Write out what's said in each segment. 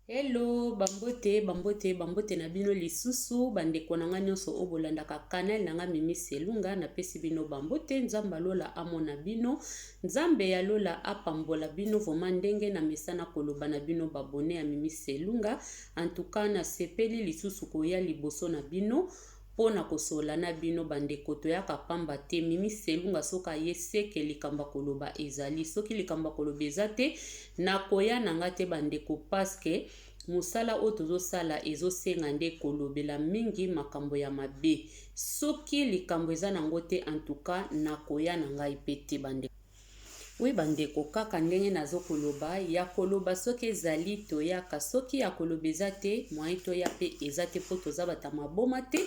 Hello, bambote na bino lisusu, bandeko na nga nyonso o bolandaka kanal na nga Mimi Selunga na pesi bino bambote, nzamba lola amona bino, nzambe ya lola apambola bino, voma ndenge na mesana koloba na bino babone ya Mimi Selunga, antuka na sepeli lisusu koya liboso na bino, pona kosola na bino bandeko toyaka pamba te Mimi Selunga soka yeseke likamba koloba ezali soki likamba koloba ezate na koya nanga te bandeko paske musala o tozosala ezosenga nde kolobela mingi makambo ya mabe soki likambo eza nango te antuka na koya nanga ipete bandeko. Oui bandeko kaka ndenge nazo koloba ya koloba soki ezali toyaka soki ya koloba eza te mwai toya pe eza te po toza bata maboma te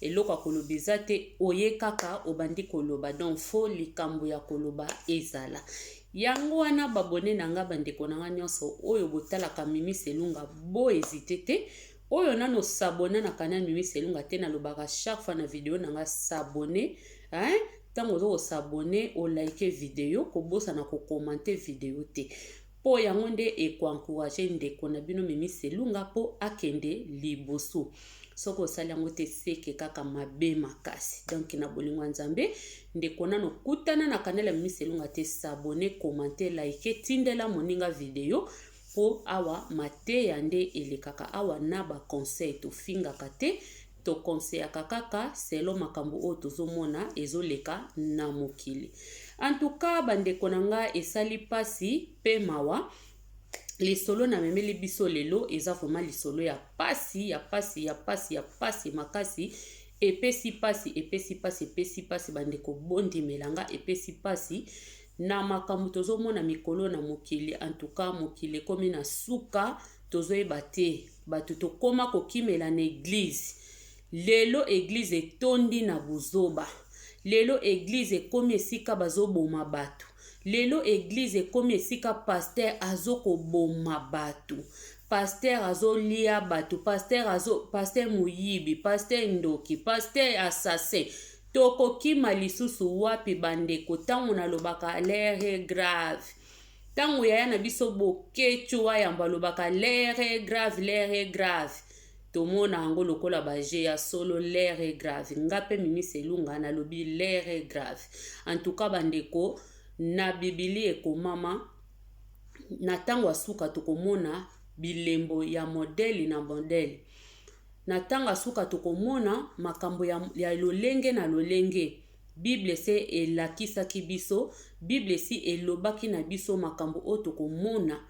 eloko koloba eza te oye kaka obandi koloba donc fo likambo ya koloba ezala yango wana babone nanga bandeko nanga nyonso oyo botalaka Mimi Selunga bo hésité te oyo nano s'abonner na canal Mimi Selunga te nalobaka chaque fois na vidéo nanga s'abonner tango ozo s'abonner o like vidéo kobosa na ko commenter vidéo te po yango nde encourager ndeko na bino Mimi Selunga po akende liboso soko osali yango te seke kaka mabe makasi donc na bolingo nzambe ndeko nano kutana na canal ya Mimi Selunga te s'abonner commenter like tindela moninga vidéo po awa mateya nde elekaka awa na ba conseil to fingaka te to conseil kaka selo makambo o tozomona ezoleka na mokili. En tout cas bandeko nanga esali pasi pe mawa lisolo na memeli biso lelo eza vraiment lisolo ya pasi makasi epesi pasi bandeko bondi melanga epesi pasi na makambo tozomona mikolo na mokili. En tout cas mokili komi na suka tozoyeba te bato tokoma kokimela na église lelo église etondi na buzoba lelo église ekomi esika bazoboma bato lelo église ekomi esika pasteur azokoboma bato pasteur azolia bato pasteur muyibi pasteur ndoki pasteur assassin tokokima lisusu wapi bandeko tango nalobaka l'air grave tango yaya na biso bokechu wayamba lobaka l'air grave tomona yango lokola baje ya solo l'air grave ngape Mimi Selunga nalobi l'air grave. En tout cas bandeko na bibili ekomama na tango asuka tokomona bilembo ya modeli na modeli na tango asuka tokomona makambo ya lolenge na lolenge Bible se elakisaki biso Bible si elobaki na biso makambo o tokomona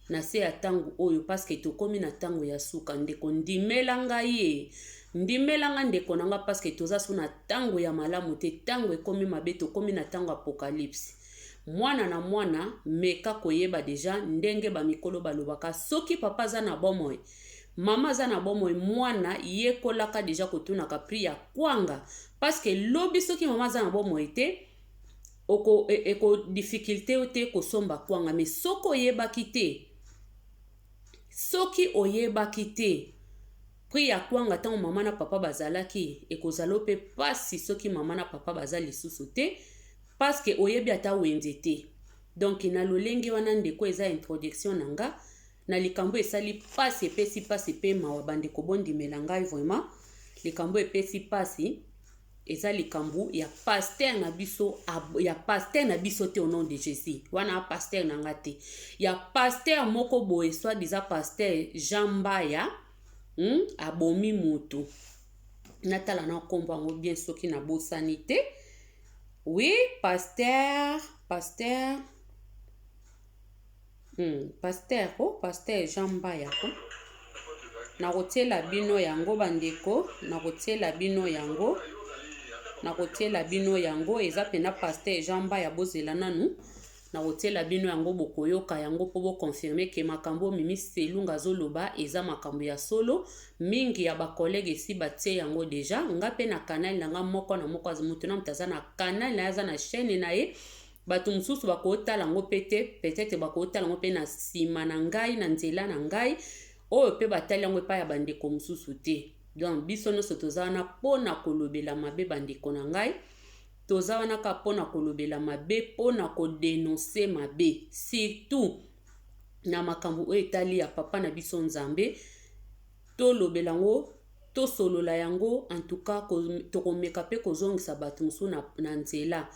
na se ya tango oyo paske tokomi na tango ya suka ndeko ndimelanga ye ndimelanga ndeko nanga paske toza su na tango ya malamu te tango ekomi mabe tokomi na tango apocalypse mwana na mwana meka koyeba deja ndenge bamikolo balobaka soki papa za na bomoi mama za na bomoi mwana yekolaka deja kotunaka pri ya kwanga paske lobi soki mama za na bomoi te eko difficulté te kosomba kwanga me soko oyebaki te pri ya kwanga tango mama na papa bazalaki ekozala pe pasi soki mama na papa bazali lisusu te paske oyebi ata wenze te. Donc na lolenge wana ndeko eza introduction nanga na likambo esali pasi epesi pasi pe mawa bandeko bondimela ngai vraiment likambo epesi pasi eza likambo ya pasteur na biso te au nom de Jésus wana pasteur nanga te ya pasteur moko boye soit disant pasteur Jean Mbaya abomi mutu natala na kombo yango bien soki na bosani te. Oui, pasteur Jean Mbaya ko na kotiela bino yango bandeko na kotiela bino yango eza pena pasteur Jean Mbaya bozela nanu na kotiela bino yango bokoyoka yango po bo confirmer ke makambo Mimi Selunga zoloba eza makambo ya solo mingi ya ba collègue si batie yango deja ngape na canal nanga moko na moko azimutu na mtaza na canal na yaza na chaîne na ye bato mususu bakotala yango peut-être bakotala yango pe na sima na ngai na nzela na ngai oyo pe batali yango pa ya bandeko mususu te. Donc biso nyonso toza wana pona kolobela mabe bandeko na ngai toza wana ka pona kolobela mabe pona ko dénoncer mabe surtout na makambo oyo etali ya papa na biso Nzambe tolobela yango tosolola yango en tout cas tokomeka pe kozongisa bato mosusu na nzela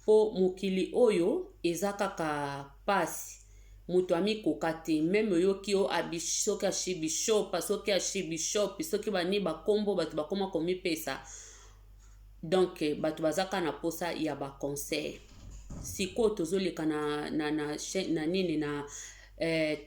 po mokili oyo eza kaka pasi moto amikoka te meme oyoki o soki ashi bishop soki ashi bishop soki bani bakombo bato bakoma komipesa donc bato bazaka na posa ya baconseil sikoyo tozoleka na nini na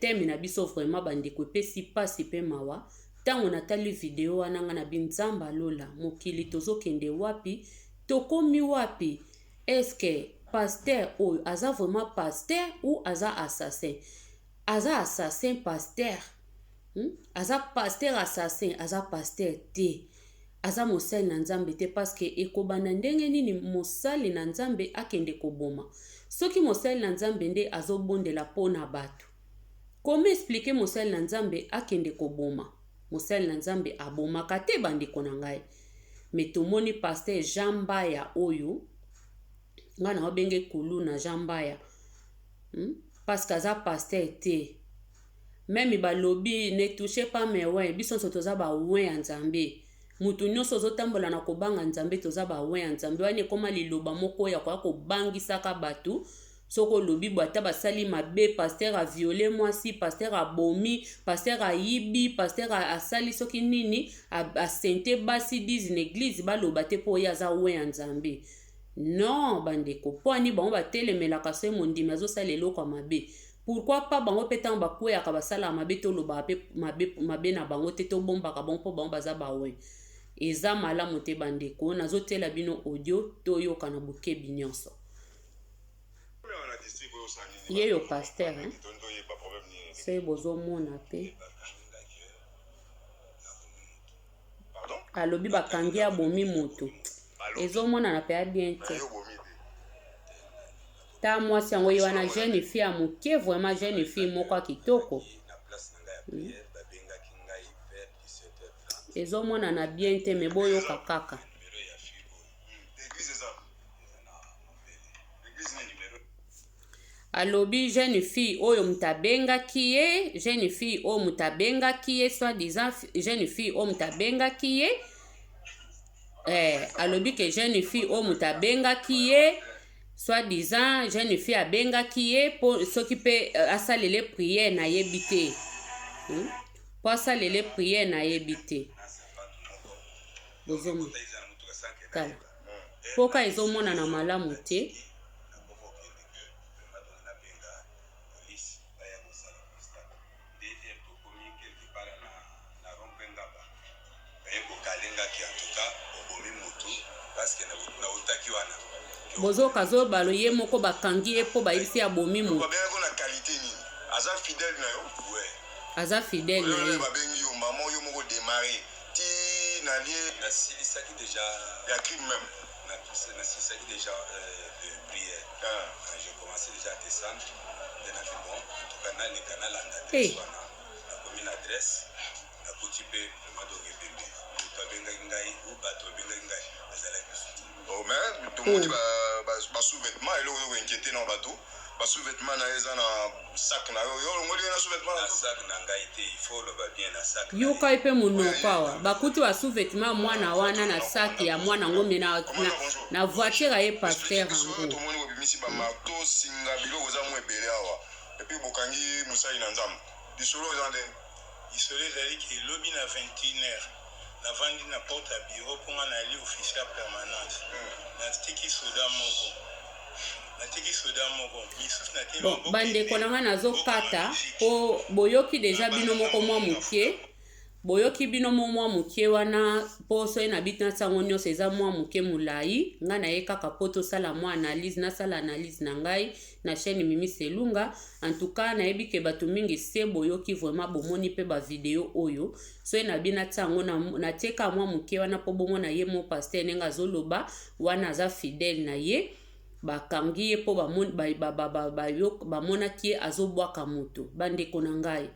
teme na biso vraiment bandeko epesi pasi pe mawa ntango natali video wana nga na binzamba lola mokili tozokende wapi tokomi wapi eske pasteur oyo aza vraiment pasteur ou aza assassin pasteur aza pasteur assassin aza pasteur te aza mosali na Nzambe te parce que ekobana ndenge nini mosali na Nzambe akende koboma soki mosali na Nzambe nde azobondela pona bato comment expliquer mosali na Nzambe akende koboma mosali na Nzambe abomaka te bandeko na ngai mais tomoni pasteur Jean Mbaya oyo nga na obenge kulu na Jean Mbaya parce que aza pasteur te même balobi ne touchez pas mes oins biso nso toza ba oins ya Nzambe mutu nyonso ozotambola na kobanga Nzambe toza ba oins ya Nzambe wana ekoma liloba moko ya kwa kobangisaka bato soko lobi bwata basali mabe pasteur a violé mwasi pasteur a bomi pasteur a yibi pasteur asali soki nini a sente basi dizi na église baloba te po ya za oins ya Nzambe non bandeko po ani bango batelemelaka so mondimi azosala eloko ya mabe pourquoi pas bango pe ntango bakweyaka basala mabe tolobaka pe mabe na bango te tobombaka bango mpo bango baza bawe eza malamu te bandeko nazotela bino audio toyoka na bokebi nyonso yeyo pasteur se bozomona pe alobi bakangi abomi moto ezomonana pe ya bien te ta mwasi yango ye wana jeune fille ya moke vraiment jeune fille moko ya kitoko ezomonana bien te me boyoka kaka alobi jeune fille oyo mutabengaki ye jeune fille oyo mutabengaki ye soit disant jeune fille oyo mutabengaki ye alobi ke jeune fille oyo mutabengaki ye soit disant jeune fille abengaki ye po soki pe asalele prière na yebi te po asalele prière na yebi te bozomona kala poka ezomonana malamu te bozoka zobalo ye moko bakangi ye po bayebisi abomi moto aza fidèle na ye babengi yo mama oyo moko démarré ti nalie nasilisaki déjà ya crime même nasilisaki déjà prière j'ai commencé déjà à descendre et na fait bon en tout cas naleka nalanda te wana nakomi na adresse nakoti pe vraiment dokepembe moto abengaki ngai o bato abengaki ngai azalaki suti mais tomoni basous-vêtements eloko oko inquiété na bato basous-vêtements na eza na sac na yo longoli na sous-vêtements na sac na ngai te il faut loba bien na sac yoka pe monoko awa bakuti basous-vêtements mwana wana na sac ya mwana ngombe na voiture ye pasteur ngo tomoni bobimisi bamarto singa biloko eza mo ebele awa epuis bokangi mosali na Nzambe lisolo eza nde lisolo ezali ke elobi na 21h navandi na porte ya bureau mpo nga nali officier permanence natiki soda moko misusu bon bandeko na nga nazokata po boyoki deja bino moko mwa mokie boyoki bino mwa mokie wana po soki na biti ntango nyonso eza mwa moke molai nga naye kaka po tosala mwa analyse nasala analyse na ngai na chaîne Mimi Selunga en tout cas nayebi ke bato mingi se boyoki vraiment bomoni pe ba video oyo soki na bina ntango natieka mwa moke wana po bomona ye mo pasteur ndenge azoloba wana aza fidèle na ye bakangi ye po bamonaki ye azobwaka moto bandeko na ngai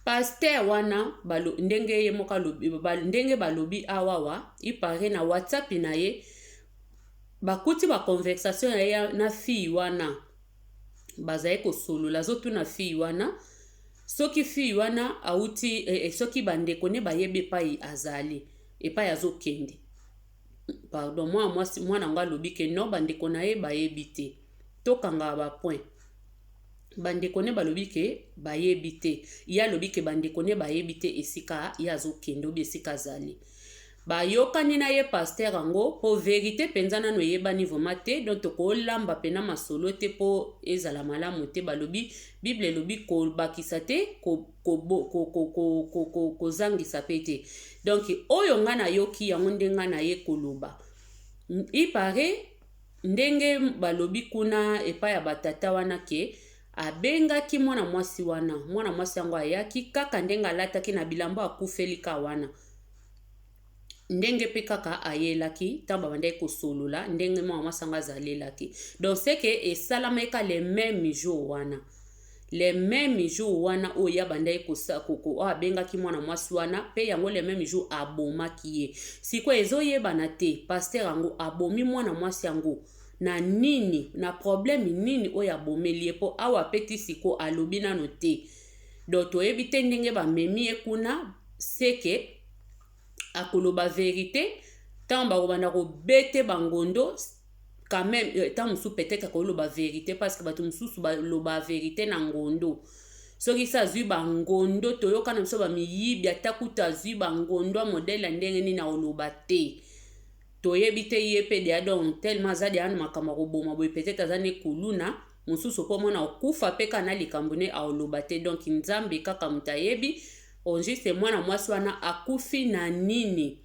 pasteur wana ndenge ye moka ndenge balobi awawa ipare na WhatsApp na ye bakuti ba conversation ya na fille wana bazaye kosolola azotuna fille wana soki fille wana auti soki bandeko ne bayebe epai azali epai azokende pardon mwana yango alobi ke no bandeko na ye bayebi te tokanga bapoint bandeko ne balobi ke bayebi te ye alobi ke bandeko ne bayebi te esika ye azokende obi esika azali bayokani na ye paster yango po verité mpenza nano eyebani vraimen te donc tokolamba pena masolo te po ezala malamu te balobi bible elobi kobakisa te kozangisa pe te donc oyo nga nayoki yango nde nga na ye koloba ipare ndenge balobi kuna epai ya batata wana ke abengaki mwana mwasi wana mwana mwasi yango ayaki kaka ndenge alataki na bilambo akufelika wana ndenge pe kaka ayelaki ntango babandaki kosolola ndenge mwana mwasi yango azalelaki donc c'est que esalama eka le même jour wana oyo ya bandaki abengaki mwana mwasi wana pe yango le même jour abomaki ye sikoyo ezoyebana te paster yango abomi mwana mwasi yango na nini na problème nini oyo abomeli ye po awa peti siko alobi nano te donc toyebi te ndenge bamemi ye kuna seke akoloba vérité ntango bakobanda kobete bangondo quand même tant mosusu peut-être akoloba vérité parce que bato mosusu baloba vérité na ngondo soki sa azwi bangondo toyokana biso bamiyibi ata kuta azwi bangondo modele ndenge nini akoloba te toyebi te ye mpe deya donc tellement aza deya na makambo akoboma boye peut-être aza ne kuluna mosusu mpo mona okufa mpe kana likambo ne akoloba te donc nzambe kaka moto ayebi onjiste mwana mwasi wana akufi na nini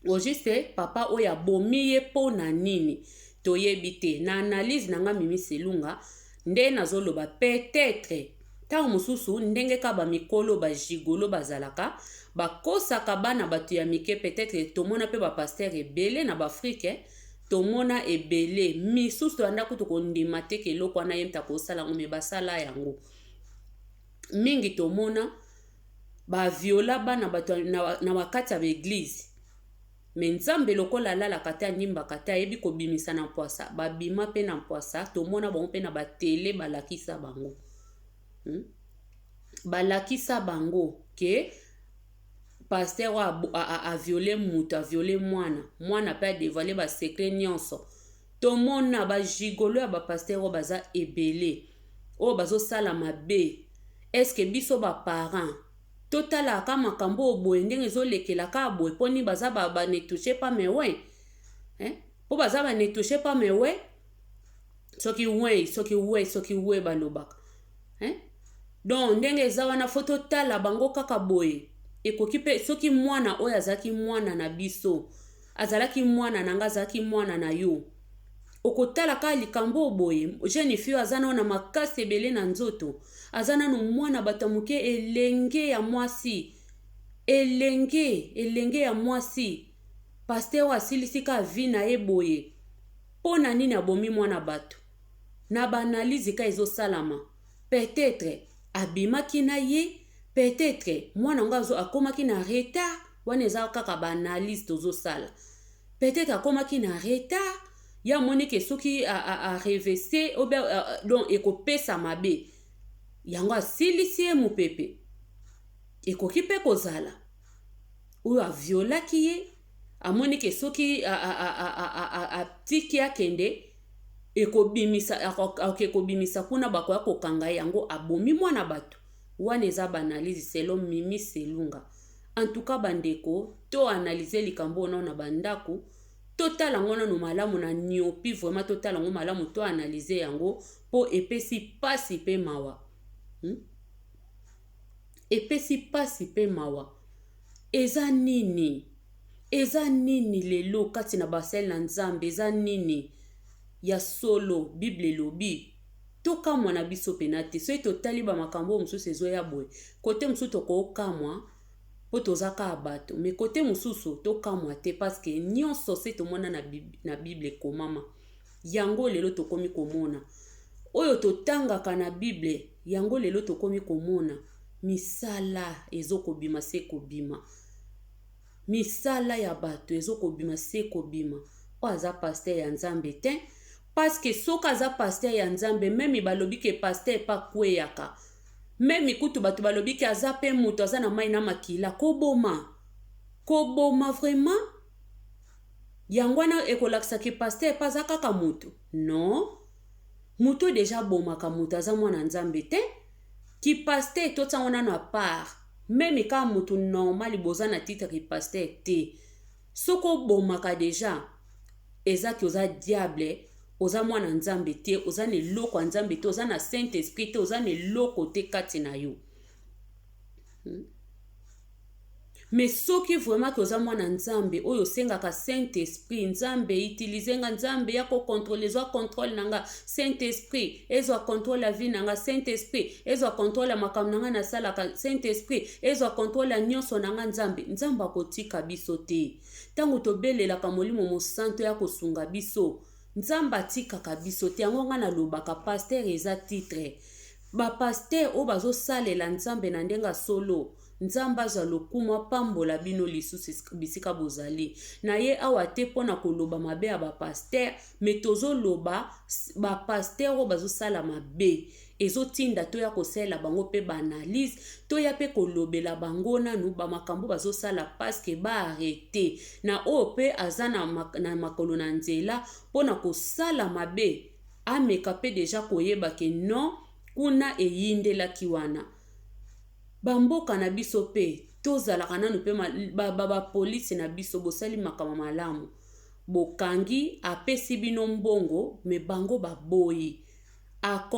onjiste papa oyo abomi ye mpo na nini toyebi te na analyse nanga Mimi Selunga nde nazoloba peut-être ntango mosusu ndenge ka bamikolo bajigolo bazalaka bakosaka bana bato ya mike peut-être tomona mpe bapaster ebele na baafrike tomona ebele misusu toyanda kutu kondima te ke eloko wana ye mta kosala yango me basala yango mingi tomona baviola bana bato na wakati ya baeglize me nzambe lokola alalaka te anyimbaka te ayebi kobimisa na mpwasa babima mpe na mpwasa tomona bango mpe na batele balakisa bango balakisa bango ke paster aviole mutu aviole mwana mpe adevale basekret nyonso tomona bajigolo ya bapaster oyo baza ebele oyo bazosala mabe eske biso baparent totalaka makambo oboye ndenge ezolekelaka boye poni baza banetouche pa mewe po baza banetouche pa mewe soki we balobaka donc ndenge eza wana fo totala bango kaka boye ekoki mpe soki mwana oyo azalaki mwana na biso azalaki mwana na nga azalaki mwana na yo okotala ka likambo boye jeune fille aza nano na makasi ebele na nzoto aza nano mwana bato moke elenge ya mwasi elenge ya mwasi paster oyo asilisi ka vi na ye boye mpo na nini abomi mwana bato na baanalyse ka ezosalama peut-être abimaki na ye peut-être mwana ngo akomaki na retard wana eza kaka baanalyse tozosala peut-être akomaki na retard ya moni ke soki a revese donc ekopesa mabe yango asilisi ye mopepe ekoki mpe kozala oyo aviolaki ye amoni ke soki atiki akende ekobimisa kuna bakoya kokanga yango abomi mwana bato wana eza baanalyse selo Mimi Selunga en tout cas bandeko to analyse likambo ono na bandako totala ngona no malamu na nyopi vraiment totala ngo malamu to analyse yango po epesi pasi pe mawa epesi pasi pe mawa eza nini lelo kati na basel na nzambe eza nini ya solo bible lobi tokamwa na biso penate so totali ba makambo mosusu ezoya boye kote mosusu tokokamwa po tozaka bato me kote mosusu tokamwa te parce que nyonso se tomona na bible komama yango lelo tokomi komona oyo totangaka na bible yango lelo tokomi komona misala ezokobima se kobima misala ya bato ezokobima se kobima o aza paster ya nzambe te parce que soki aza paster ya nzambe meme balobi ke paster epa kweyaka meme kutu bato balobi ke aza pe moto aza na mai na makila koboma vraiment yango wana ekolakisa ke paster epa aza kaka moto non moto deja bomaka moto aza mwana nzambe te ki paster totango nano a part meme ka moto normal boza na titre ki paster te soko bomaka deja eza ki oza diable oza mwana nzambe te oza na eloko ya nzambe te oza na saint esprit te oza na eloko te kati na yo mais soki vraiment ki oza mwana nzambe oyo osengaka saint esprit nzambe utilize nga nzambe ya kokontrole ezwa contrôle na nga saint esprit ezwa contrôle la vie na nga saint esprit ezwa contrôle ya makambo na nga nasalaka saint esprit ezwa contrôle ya nyonso na nga nzambe akotika biso te ntango tobelelaka molimo mosanto ya kosunga biso nzambe atikaka biso te yango nga nalobaka paster eza titre bapaster oyo bazosalela nzambe na ndenge solo nzambe azwa lokumu apambola bino lisusu bisika bozali na ye awa te mpona koloba mabe ya bapaster me tozoloba bapaster oyo bazosala mabe ezotinda toya kosalela bango mpe baanalyse toya mpe kolobela bango nanu bamakambo bazosala paske baarete na oyo mpe aza na makolo na nzela mpona kosala mabe ameka mpe deja koyeba ke non kuna eyindelaki wana bamboka na biso pe tozalaka nanu pe bapolisi na biso bosali makambo malamu bokangi apesi bino mbongo me bango baboyi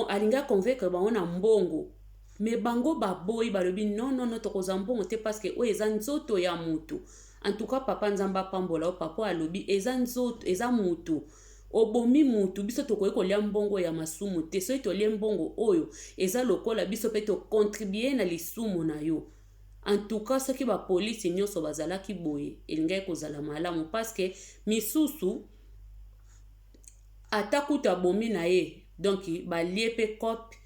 alinga convaincre bango na mbongo me bango baboyi balobi non tokoza mbongo te parce oyo eza nzoto ya mutu en tout cas papa nzamba pambola o papa alobi eza nzoto eza mutu obomi mutu biso tokoki kolia mbongo ya masumu te soki tolie mbongo oyo eza lokola biso mpe tokontribue na lisumu na yo en tout cas soki bapolisi nyonso bazalaki boye elingaki kozala malamu parce misusu ata kutu abomi na ye donc balie mpe kope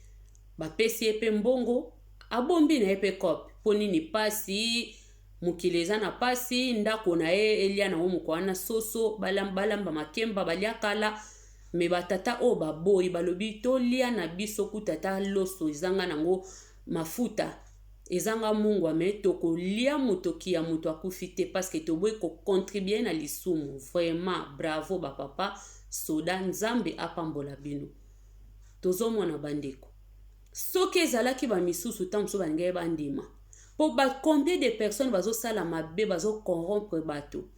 bapesi ye mpe mbongo abombi na ye mpe kope mpo nini pasi mokili eza na pasi ndako na ye elia na moko wana soso balamba makemba balia kala me batata oyo baboyi balobi tolia na biso kutata loso ezanga nango mafuta ezanga mungwa me tokolia motoki ya moto akufi te parce toboyi kocontribue na lisumu vraiment bravo bapapa soda nzambe apambola bino tozomona bandeko soki ezalaki bamisusu ntango mosusu balingai bandima po combien de personnes bazosala mabe bazocorrompre bato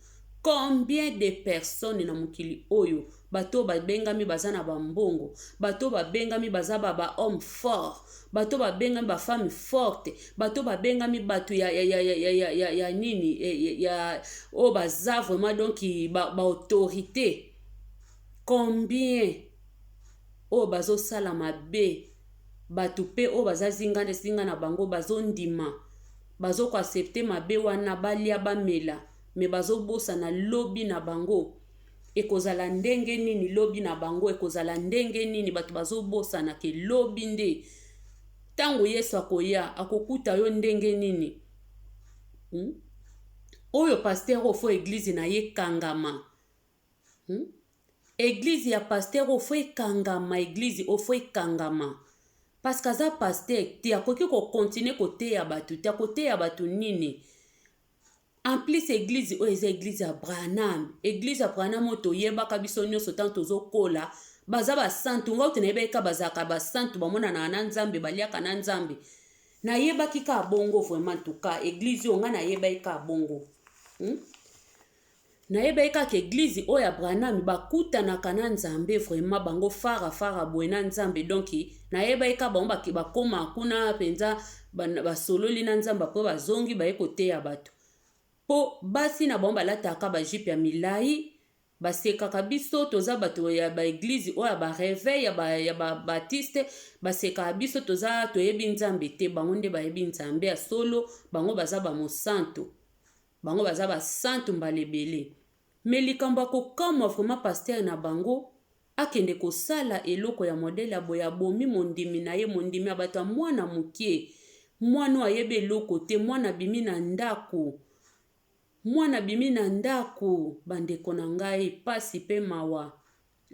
combien de personnes na mokili oyo bato babengami baza na bambongo bato babengami baza bahomme fort bato babengami bafemme forte bato babengami bato ya nini ya oyo baza vraiment donc baautorité combien oyo bazosala mabe bato mpe oyo baza zinga na bango bazondima bazokoaccepte mabe wana balia bamela me bazobosa na lobi na bango ekozala ndenge nini lobi na bango ekozala ndenge nini bato bazobosana ke lobi nde ntango Yesu akoya akokuta yo ndenge nini oyo paster ofo eglize na ye kangama eglize ya paster ofo ekangama eglize ofo ekangama parce que aza paster te akoki kokontinue koteya bato te akoteya bato nini en plus église oyo eza église ya Branham église ya Branham oyo toyebaka biso nyonso ntango tozokola baza basantu ngao tenayebaka bazalaka basantu bamonana na nzambe baliaka na nzambe nayebaki ka bongo vraiment tuka église oyo nga nayebaki ka bongo nayebaki kaka église oyo ya Branham bakutanaka na nzambe vraiment bango fara boye na nzambe donc nayebaki ka bango bakoma kuna penza basololi na nzambe po bazongi baye koteya bato po basi na bango balataka bajipe ya milai basekaka biso toza bato ya baeglize oyo ya bareveil ya babatiste basekaka biso toza toyebi nzambe te bango nde bayebi nzambe ya solo bango baza bamosantu bango baza basantu mbalebele me likambo akokamwa vraiment paster na bango akende kosala eloko ya modele ya boye abomi mondimi na ye mondimi ya bato ya mwana mokie mwana ayebi eloko te mwana bimi na ndako mwana bimi na ndako bandeko na ngai pasi pe mawa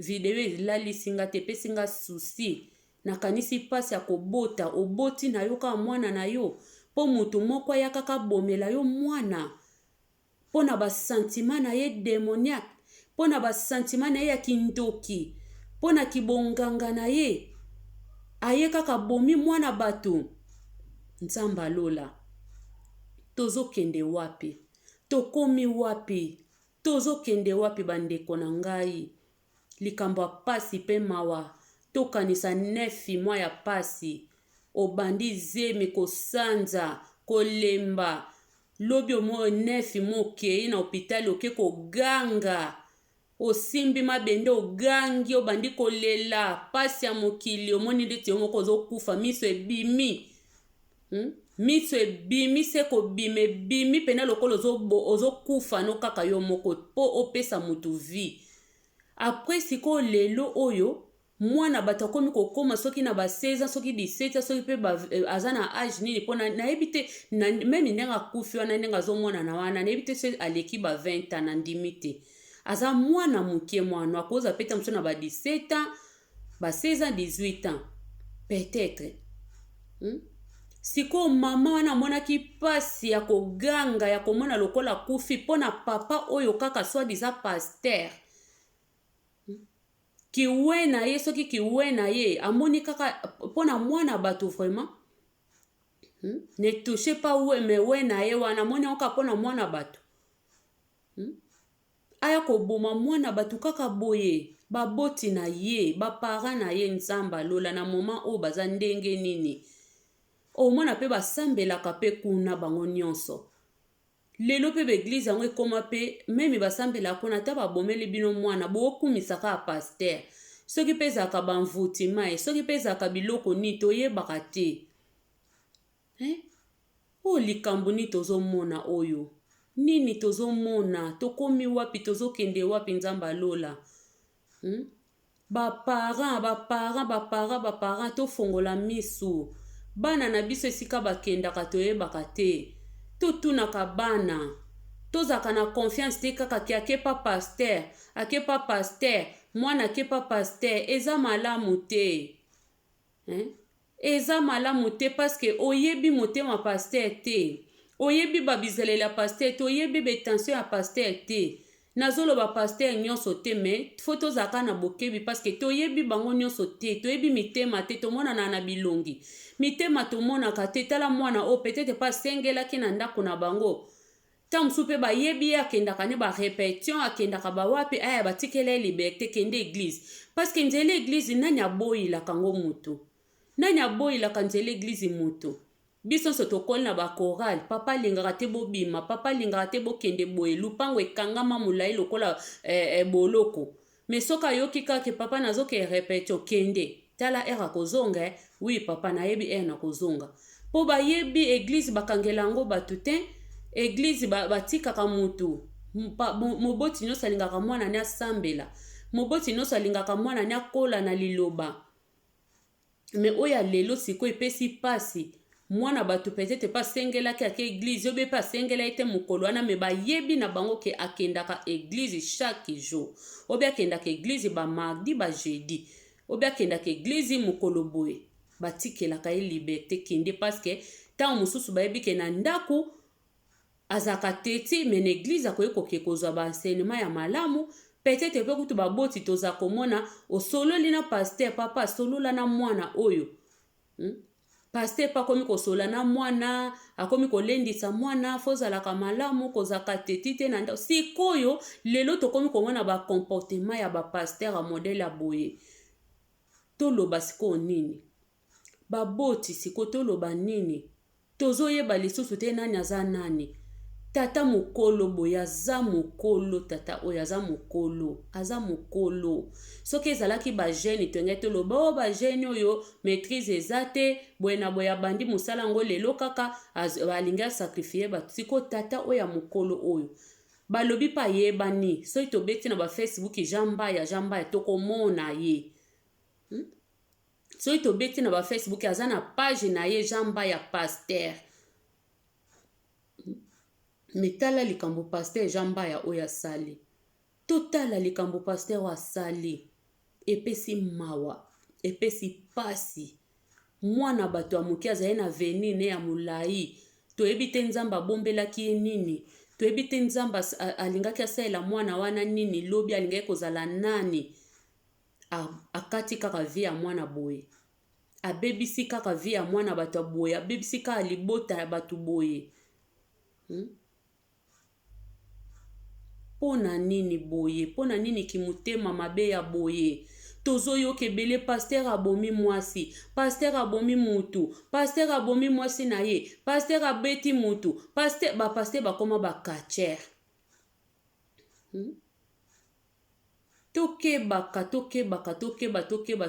video elalisinga te pesinga susi nakanisi pasi ya kobota oboti na yo kaka mwana na yo po mutu moko ya kaka bomela yo mwana po na basentima na ye démoniaque po na basentima na ye ya kindoki po na kibonganga na ye aye kaka bomi mwana bato. Nzambe alola tozokende wapi tokomi wapi tozokende wapi bandeko na ngai likambo ya pasi pe mawa tokanisa 9 mwa ya pasi obandi zemi kosanza kolemba lobi omo 9 mokei na hôpital oke koganga osimbi mabende ogangi obandi kolela pasi ya mokili omoni ndeti yo moko ozokufa miso ebimi miso ebimi se kobima ebimi pena lokolo ozokufa no kaka yo moko po opesa mutu vie. Après siko lelo oyo mwana bato akomi kokoma soki na ba 16 ans soki 17 ans soki pe aza na age nini po nayebi te meme ndenge akufi wana ndenge azomona na wana nayebi te se aleki ba 20 ans na ndimi te aza mwana mokie mwana akoza peta mosu na ba 17 ans ba 16 ans 18 ans peut-être siko mama wana monaki pasi ya koganga ya komona lokola kufi po na papa oyo kaka soi-disant pasteur kiwe na ye soki kiwe na ye amoni kaka po na mwana bato vraiment ne touche pas we na ye wana moni oka po na mwana bato aya koboma mwana bato kaka boye baboti na ye bapara na ye. Nzambe alola na moma oyo baza ndenge nini omona pe basambelaka pe kuna bango nyonso lelo pe beglize yango ekoma pe meme basambelaka kuna ata babomeli bino mwana bokumisaka ya pasteur soki pe ezalaka bamvutima ye soki pe ezalaka biloko nini toyebaka te oyo likambo nini tozomona oyo nini tozomona tokomi wapi tozokende wapi. Nzambe alola baparent tofongola misu bana na biso esika bakendaka toyebaka te totunaka bana tozaka na confiance te kaka ki akepa pasteur mwana akepa pasteur eza malamu te eza malamu te paske oyebi motema pasteur te oyebi babizelela pasteur te oyebi betension ya pasteur te nazoloba pasteur nyonso te me fo tozalaka na bokebi paske toyebi bango nyonso te toyebi mitema te tomonana na bilongi mitema tomonaka te tala mwana o peut-être pas asengelaki na ndako na bango ta mosusu mpe bayebi ye akendaka ne barépétition akendaka bawapi aya batikela ye liberté kende église paske nzela église nani aboyilaka ngo mutu nani aboyilaka nzela église mutu biso nyonso tokoli na bakorale papa alingaka te bobima papa alingaka te bokende boye lupango ekangama molai lokola boloko me soki ayoki kaka papa nazoke répétition kende tala ere akozonga wi papa nayebi ere na kozonga po bayebi église bakangela yango bato te église batikaka mutu moboti nyonso alingaka mwana ne asambela moboti nyonso alingaka mwana ne akola na liloba me oyo lelo sikoyo epesi pasi mwana bato peut-être pas sengelaki ake église yo be pas sengela ete mokolo wana me bayebi na bango ke akendaka église chaque jour obi akendaka église ba mardi ba jeudi obi akendaka église mokolo boye batikelaka ye liberté kende paske ntango mosusu bayebi ke na ndako azaka teti me na église akoki kozwa baenseignement ya malamu peut-être pe kutu baboti toza komona osololi na pasteur papa solola na mwana oyo pasteur pa komi kosola na mwana akomi kolendisa mwana fozalaka malamu kozaka teti te na ndako sikoyo lelo tokomi komona bacomportement ya bapasteur a modele ya boye toloba sikoyo nini baboti siko toloba nini tozoyeba lisusu te nani aza nani tata mokolo boye aza mokolo tata oyo aza mokolo soki ezalaki bagene tenge toloba o bagene oyo maîtrise eza te boye na boye abandi mosala yango lelo kaka alingi asakrifie bato siko tata oyo ya mokolo oyo balobi pa yebani soki tobeti na bafacebook Jean Mbaya tokomona ye soki tobeti na bafacebook aza na page na ye Jean Mbaya pasteur metala likambo pasteur Jean Mbaya oyo asali totala likambo pasteur asali epesi mawa epesi pasi mwana bato ya moke azali na veni ne ya molai toyebi te nzambe abombelaki ye nini toyebi te nzambe alingaki asalela mwana wana nini lobi alingaki kozala nani akati kaka vi ya mwana boye abebisi kaka vi ya mwana bato ya boye abebisi kaka libota ya bato boye pona nini boye pona nini kimutema mabe ya boye tozoyoka ebele paster abomi mwasi paster abomi mutu paster abomi mwasi na ye paster abeti mutu bapaster bakoma bakachere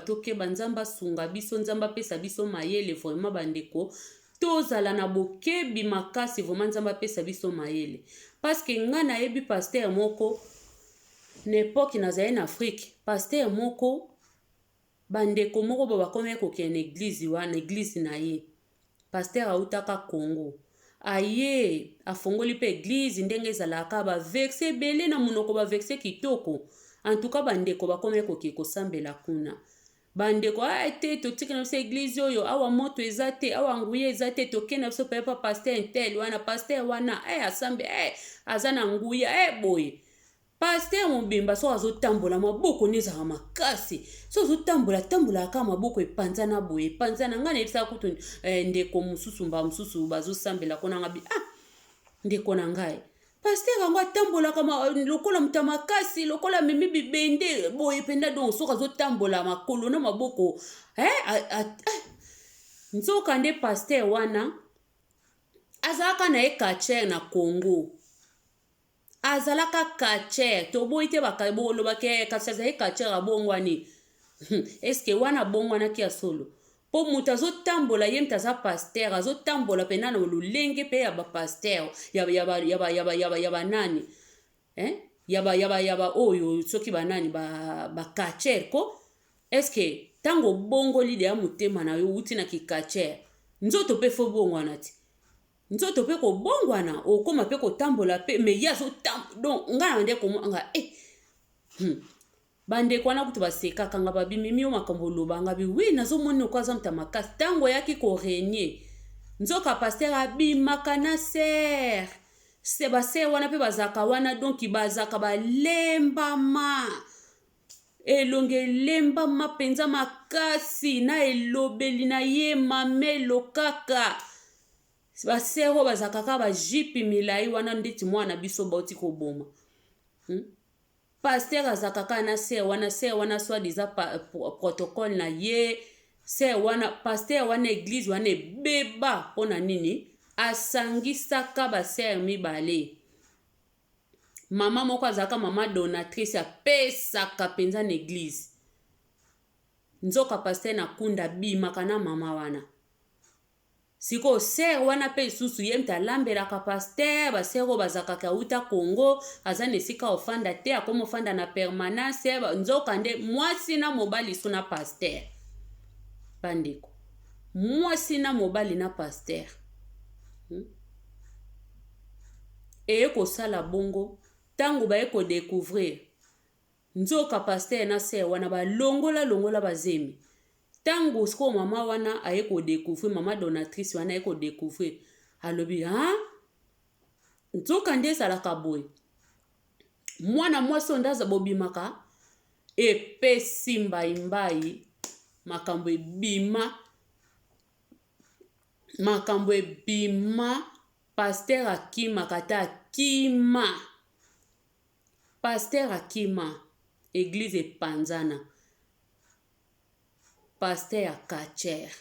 tokeba nzambe asunga biso nzambe apesa biso mayele vraiment bandeko tozala na bokebi makasi vraiment nzambe apesa biso mayele parceke nga nayebi paster moko na epoke nazali na afrike paster moko bandeko moko bo bakomaki kokende eglize wana eglize na ye paster autaka Congo aye afongoli mpe eglize ndenge ezalaka baverse ebele na monoko baverse kitoko antuka bandeko bakomaki koke kosambela kuna bandeko te totika na biso eglize oyo awa moto eza te awa nguya eza te tokende na biso pepa paster intel wana paster wana asambe aza na nguya boye paster mobimba so azotambola maboko nezaka makasi so azotambola aka maboko epanzana boye epanzana nga nayebisaka kutu ndeko mosusu mba mosusu bazosambela kona ngabi ndeko na ngai paster ango atambolaka lokola muta makasi lokola memi bibende boye penda donc so azotambola makolo na maboko nzoka nde paster wana azalaka na ekachere na Congo azalaka kachere toboyi te bakolobaki kasi azali kachere abongwani eske wana abongwanaki ya solo po mutu azotambola ye mutu aza paster azotambola pena na lolenge mpe ya bapaster ya banani yaba oyo soki banani bakachere ko eske ntango obongoli deya motema na yo uti na kikachere nzoto mpe fo bongwana ti nzoto pe kobongwana okoma pe kotambola pe me yazo donc ngana nde komanga bandeko wana kutu basekaka nga babimimi yo makambo lobanga bi wi nazomoni okwaza muta makasi tango yaki korenye nzoka paster abimaka na ser baser wana pe bazaka wana donc bazaka balembama elonge lembama penza makasi na elobeli na ye mamelo kaka basero bazakaka bajipi milai wana ndeti mwana biso bauti koboma paster azakaka na ser wana swadiza protocole na ye ser wana paster wana eglise wana ebeba mpona nini asangisaka baser mibale mama moko azalaka mama donatrice apesaka mpenza na eglise nzoka paster na kunda bimaka na mama wana siko ser wana pe susu ye mta lambelaka paster basero bazakaka uta Congo aza na esika ofanda te akoma ofanda na permanence nzoka nde mwasi na mobali so na paster bandeko mwasi na mobali na paster eye kosala bongo ntango baye kodécouvrir nzoka paster na ser wana balongola bazemi tango siko mama wana aye kodécouvrir mama donatrice wana aye kodécouvrir alobi nzoka nde ezalaka boye mwana mwasi oyo nde aza bobimaka epesi mbaimbai makambo ebima paster akimaka te akima paster akima eglize epanzana paster ya kachere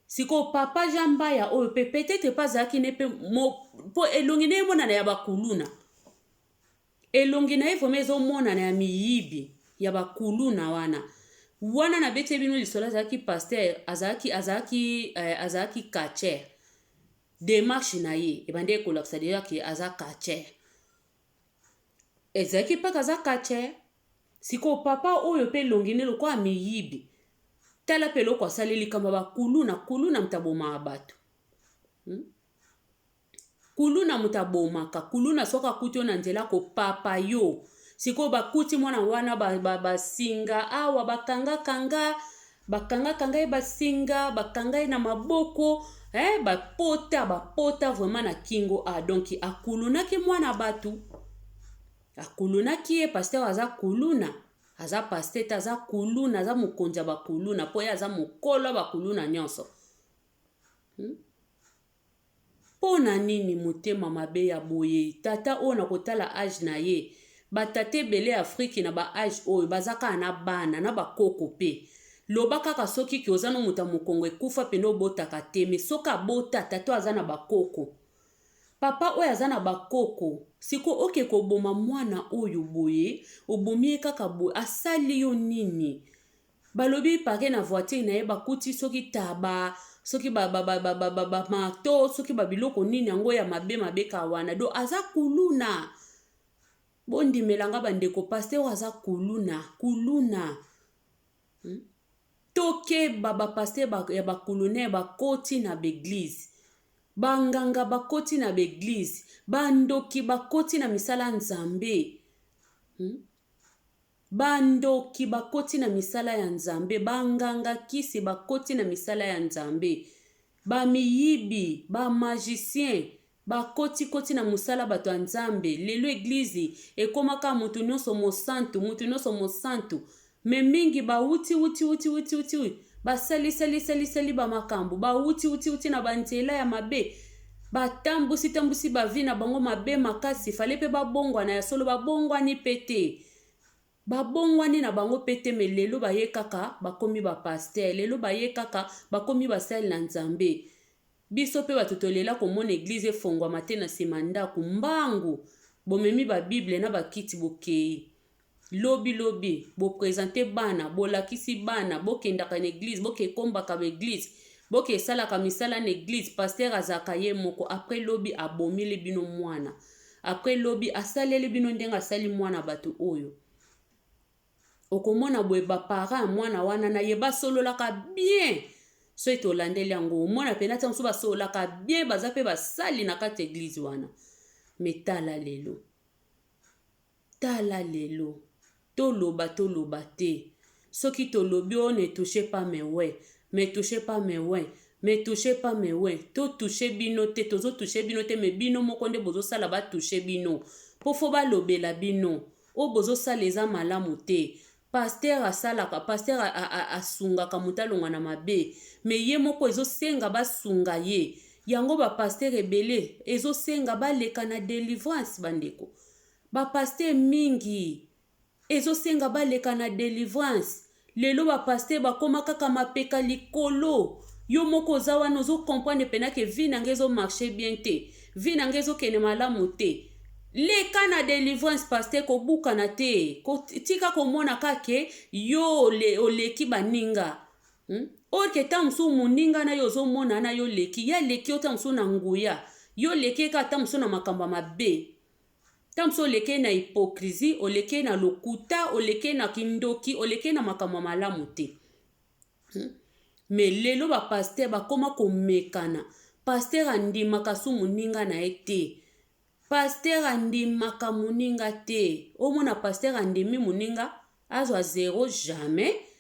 siko papa jambaya oyo pe peut-être pas azalaki ne pe po elongi na ye monana ya bakuluna elongi na ye vraimen ezomonana ya miyibi ya bakuluna wana na beti bino lisolo azalaki paster azalaki kachere démarche na ye ebande ekolakisa deja ke aza kachere ezalaki mpe aza kachere siko papa oyo mpe elongi ne lokola miyibi tala pe loko asaleli kamba bakuluna mutabomaka bato kuluna mutabomaka kuluna soka kuti yo na nzela kopapa yo siko bakuti mwana wana basinga awa bakanga basinga bakanga na maboko bapota vraiment na kingo donc akulunaki mwana batu akulunaki ye pasteur aza kuluna aza pasteur aza kuluna aza mukonja bakuluna po ye aza mukolo bakuluna nyonso pona nini motema mabe ya boye tata o na kotala age na ye batate bele Afrique na ba age oyo bazaka na bana na bakoko pe loba kaka soki ki ozana muta mukongo ekufa pe no botaka te me soka bota tato azana bakoko papa oyo azana bakoko siko oke koboma mwana oyo boye obomi kaka boye asali yo nini balobi pake na voiture na ye bakuti soki taba soki mato soki babiloko nini yango ya mabe kawana do aza kuluna bondi melanga bandeko pasteur aza kuluna toke pasteur ya bakulune bakoti na beglise banganga bakoti na beglise bandoki bakoti na misala nzambe bandoki bakoti na misala ya nzambe banganga kisi bakoti na misala ya nzambe bamiyibi bamagicien bakoti na musala bato ya nzambe lelo eglize ekomaka mutu nyonso mosantu me mingi bauti basali bamakambo bauti na banzela ya mabe batambusi bavi na bango mabe makasi fale pe babongwana ya solo babongwani pete babongwani na bango pete me lelo baye kaka bakomi bapaster lelo baye kaka bakomi basali na nzambe biso pe batutolela komona eglize efongwama te na nsima ndako mbangu bomemi babible na bakiti bokei lobi bopresente bana bolakisi bana bokendaka na eglize bokekombaka baeglize bokesalaka misala na eglize pasteur azaka ye moko apres lobi abomili bino mwana apres lobi asaleli bino ndenge asali mwana bato oyo okomona boye bapara mwana wana na ye basololaka bien so ete olandeli yango omona pena te mosusu basololaka bien baza pe basali na kati eglize wana me tala toloba te soki tolobi o ne touche pas mes ouais to touche bino te tozo touche bino te me bino moko nde bozosala batouche bino po fo balobela bino o bozosala eza malamu te pasteur asungaka mutalonga na mabe me ye moko ezosenga basunga ye yango bapasteur ebele ezosenga baleka na délivrance bandeko bapasteur mingi ezosenga baleka na délivrance lelo bapasteur bakoma kaka mapeka likolo yo moko oza wana ozokomprendre pena ke vi nange ezomarche bien te vi nange ezokende malamu te leka na délivrance pasteur kobukana te tika komona kake yo oleki baninga oke ta mosu moninga na yo ozomona na yo leki ya leki ota mosu na nguya yo leki ka ta mosu na makambo mabe ta mosu oleke na hypocrisie oleke na lokuta oleke na kindoki oleke na makambo malamu te me lelo bapasteur bakoma komekana pasteur andimaka su moninga na ye te pasteur andimaka moninga te omona pasteur andimi moninga azwa zero jamais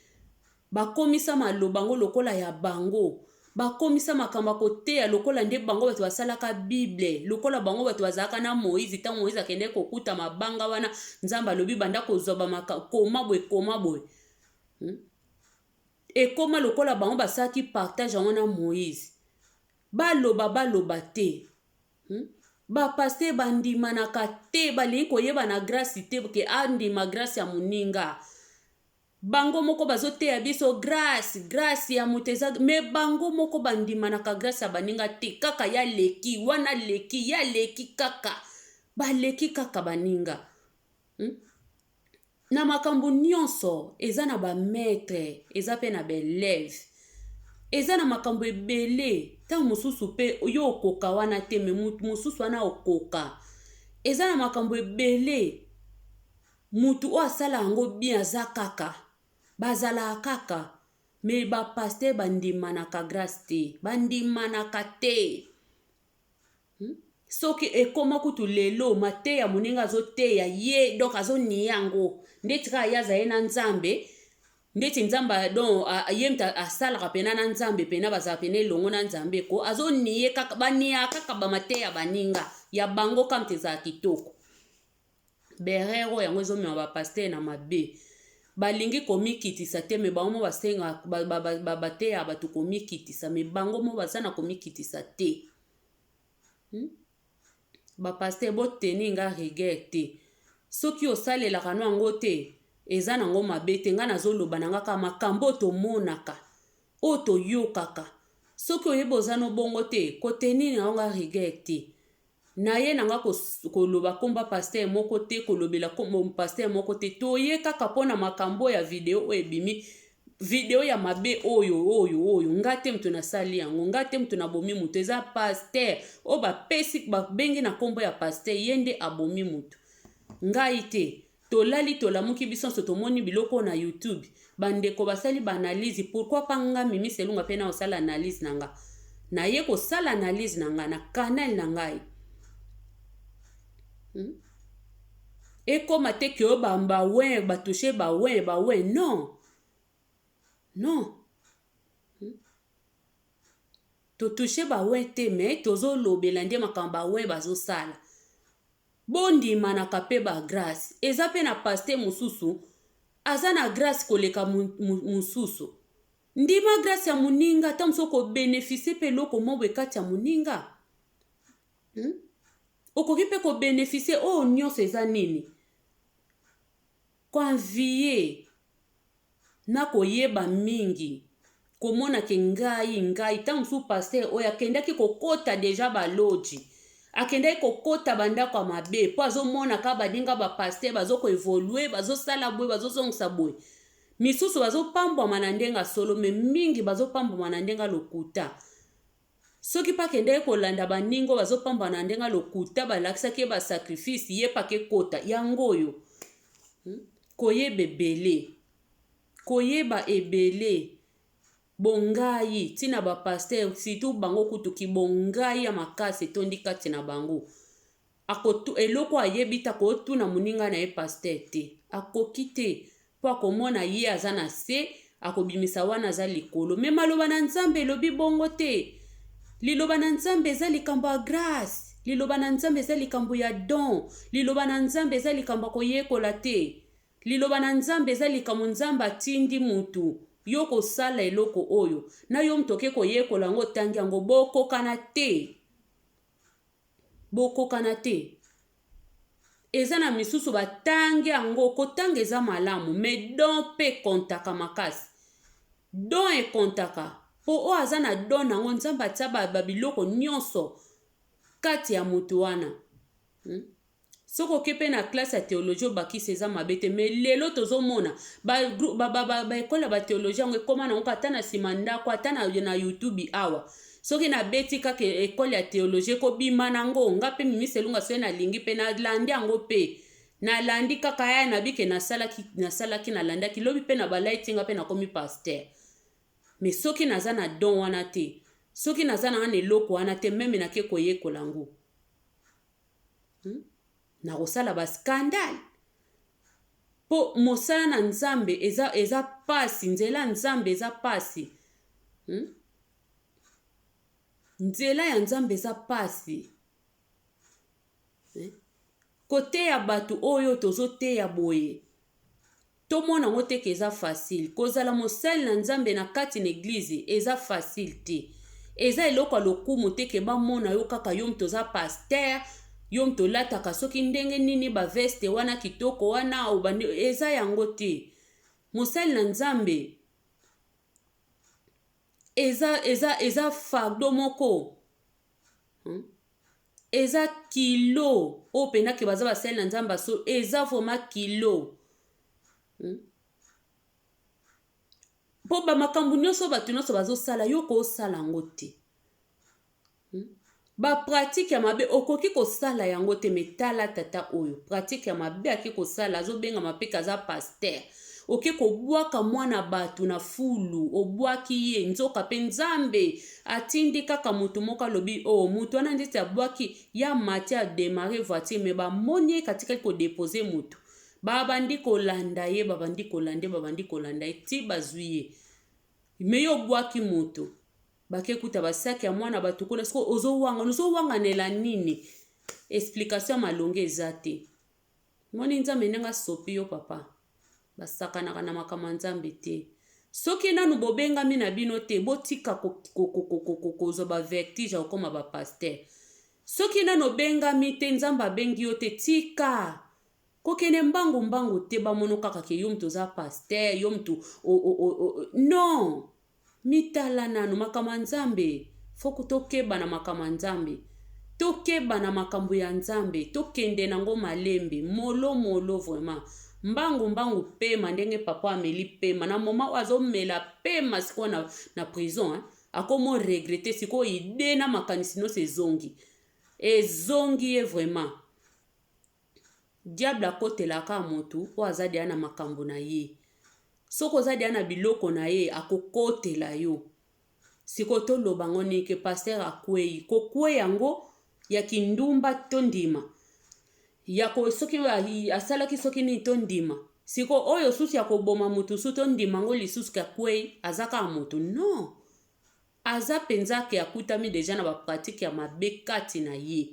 bakomisa maloba ngo lokola ya bango bakomisa makambo koteya lokola nde bango bato basalaka bible lokola bango bato bazalaka na Moïse ta Moïse akende kokuta mabanga wana nzamba lobi banda kozwa koma boye ekoma lokola bango basaki partage yango na Moïse baloba te bapasteur bandimanaka te balingi koyeba na grâce te ke andima grâce ya moninga bango moko bazoteya biso grâce ya muteza me bango moko bandimanaka grâce ya baninga te kaka ya leki wana leki ya leki kaka baleki kaka baninga na makambo nyonso eza na bamaître eza pe na baélève eza na makambo ebele ntango mosusu pe yo okoka wana te me mosusu wana okoka eza na makambo ebele mutu oyo asala yango bien aza kaka bazala kaka me bapasteur bandimanaka grâce te bandimanaka te soki ekoma kutu lelo mateya moninga azoteya ye donc azonia yango ndeti kaka ye aza ye na nzambe ndeti nzambe don ye mutu asalaka pena na nzambe pena bazala pena elongo na nzambe ko azonie kaka bania kaka bamateya baninga ya bango kaka mutu ezala kitoko berero yango ezomema bapaster na mabe balingi komikitisa te me bango mo basenga bateya bato komikitisa me bango mo baza na komikitisa te bapaster boteni nga rigueur te soki osalelaka no yango te eza nango mabe te nga nazoloba na nga kaka makambo oyo tomonaka oyo toyokaka soki oyeba oza no bongo te koteni nango nga rigueur te na ye nanga koloba komba paster moko te kolobela paster moko te toye kaka mpona makambo ya video oyo ebimi video ya mabe oyo nga te mutu nasali yango nga te mutu nabomi mutu eza paster oyo bapesi babengi na kombo ya paster ye nde abomi mutu ngai te tolali tolamuki biso nyonso tomoni biloko na YouTube bandeko basali baanalyse pourquoi pa nga Mimi Selunga mpe na osala analyse na nga naye kosala analyse na nga na canal na ngai ekoma te ke oyo bawe batushe bawe non totushe bawe te me tozolobela nde makambo bawe bazosala bondimanaka mpe bagrâce eza mpe na paster mosusu aza na grâce koleka mosusu ndima grâce ya moninga ata mosu okobeneficie mpe eloko moko ekati ya moninga okoki mpe kobeneficie oyo nyonso eza nini koanvie na koyeba mingi komona ke ngai ta mosusu paster oyo akendaki kokota deja baloji akendaki kokota bandako ya mabe mpo azomona ka baninga bapaster bazokoevolue bazosala boye bazozongisa boye misusu bazopambwama na ndenga solo me mingi bazopambwama na ndenga lokuta soki pa kendeki kolanda baningo bazopambwa na ndenga lokuta balakisaki ye basacrifice ye pake kota yango oyo koyeba ebele bongai tina bapaster surtout bango kutuki bongai ya makasi etondi kati na bango eloko ayebi ta kotuna moninga na ye paster te akoki te mpo akomona ye aza na se akobimisa wana aza likolo me maloba na nzambe elobi bongo te liloba na nzambe eza likambo ya grâce liloba na nzambe eza likambo ya don liloba na nzambe eza likambo ya koyekola te liloba na nzambe eza likambo nzambe atindi mutu yo kosala eloko oyo na yo mutu oke koyekola yango otangi yango bokokana te eza na misusu batangi yango kotanga eza malamu me don mpe kontaka makasi don ekontaka po oyo aza na don nango nzambe atia babiloko nyonso kati ya mutu wana soko oke mpe na klase ya théologie obakisi eza mabe te me lelo tozomona baekole ya batheologie yango ekoma nango ata na nsima ndako ata na YouTube awa soki nabeti kaka ekole ya théologie kobima nango nga mpe Mimi Selunga soki nalingi mpe nalandi yango mpe nalandi kaka ya nabike nasalaki nalandaki lobi mpe na balaitinga mpe nakomi paster me soki naza na don wana te soki naza na wana eloko wana te meme nake koyekola yango na kosala baskandale po mosala na nzambe eza pasi nzela nzambe eza pasi nzela ya nzambe eza pasi koteya bato oyo tozoteya boye tomona ngo te ke eza facile kozala mosali na nzambe na kati na eglize eza facile te eza eloko ya lokumu te ke bamona yo kaka yo mutu oza paster yo mutu olataka soki ndenge nini baveste wana kitoko wana eza yango te mosali na nzambe eza fardo moko eza kilo oyo pendake baza basali na nzambe aso eza vraiment kilo mpo bamakambo nyonso bato nyonso bazosala yo koosala yango te bapratike ya mabe okoki kosala yango te me tala tata oyo pratike ya mabe aki kosala azobengama mpe kaza paster oke kobwaka mwana batu na fulu obwaki ye nzoka pe nzambe atindi kaka mutu moko alobi o mutu wana ndeti abwaki ya mati ademare voiture me bamoni ye katikati kodepose mutu babandi kolanda ye babandi kolanda ye ti bazwi ye me yo obwaki mutu bakekuta basaki ya mwana batu kuna siko ozowanganela nini explication malonge eza te moni nzambe ndenge sopi yo papa basakanaka na makambo ya nzambe te soki nanu bobengami na bino te botika kozwa bavertige akokoma bapaster soki nanu obengami te nzambe abengi yo te tika kokende mbangu te bamono kaka ke yo mtu oza paster yo mtu non mitala nanu makambo ya nzambe foko tokeba na makambo ya nzambe tokeba na makambo ya nzambe tokende nango malembe molo vraiment mbangu pema ndenge papa ameli pema na moma azomela pema siko na prison akomo regrette siko ide na makanisi no ezongi ye vraiment diable akotelaka motu o azadi ana makambo na ye soko azadi ana biloko na ye akokotela yo siko toloba ngoni ke pasteur akwei kokwe yango ya kindumba tondima yako soki asalaki soki ni tondima siko oyo susu ya koboma mutu su tondima ngo lisusu ka kwei azaka mutu non aza penza ke akutami deja na ba pratique ya mabe kati na ye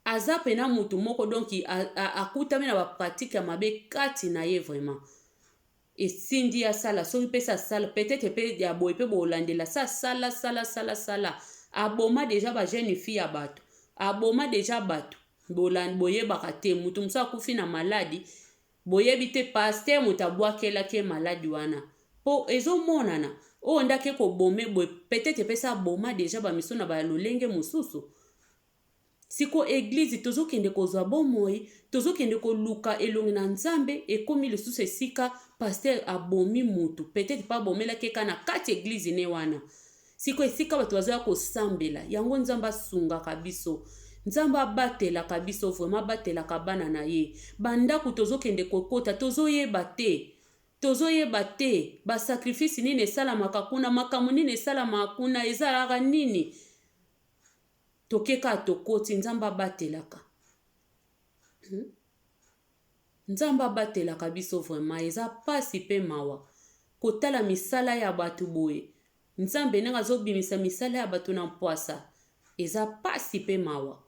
aza pena mutu moko donc akutami na ba pratique ya mabe kati na ye vraiment esindi ya sala soki pesa sala peut-être pe ya boye pe bolandela sa sala aboma deja ba jeune fille ya bato aboma deja bato boyebaka te mutu musa akufi na maladi boyebi te pasteur mutu abwakelaki maladi wana po ezomonana oyo ndake kobome boye peut-être pesa boma deja bamiso na balolenge mosusu siko eglize tozokende kozwa bomoi tozokende koluka elongi na nzambe ekomi lisusu esika pasteur abomi mutu peut-être pa bomelaki eka na kati eglize ne wana siko esika bato bazoya kosambela yango nzambe asungaka biso nzambe abatelaka biso vraiment abatelaka bana na ye bandako tozokende kokota tozoyeba te basakrifisi nini esalamaka kuna makambo nini esalamaka kuna ezalaka nini tokeka tokoti nzambe abatelaka nzambe abatelaka biso vraiment eza pasi pe mawa kotala misala ya bato boye nzambe ndenge azobimisa misala ya bato na mpwasa eza pasi pe mawa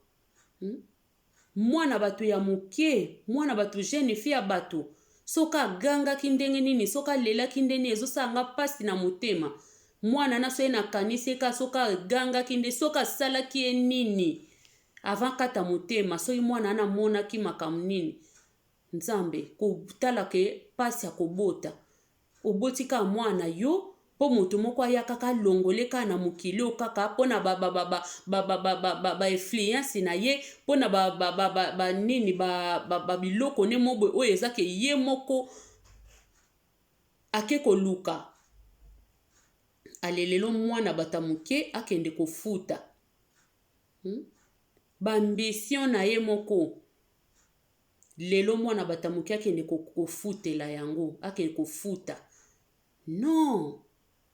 mwana bato ya mokie mwana bato jeune fille ya bato soka gangaki ndenge nini soka lelaki ndenge ezosanga pasi na motema mwana naso ye nakanisi eka soka gangaki nde soka salaki ye nini avant kata motema soki mwana anamonaki makambo nini nzambe kotala ke pasi ya kobota obotika mwana yo po mutu moko ayakaka longoleka na mokili okaka pona ba influence na ye pona nini biloko ne mobo oyo ezake ye moko ake koluka alelelo mwana batamuke akende kofuta bambision na ye moko lelo mwana batamuke akende kofutela yango akende kofuta non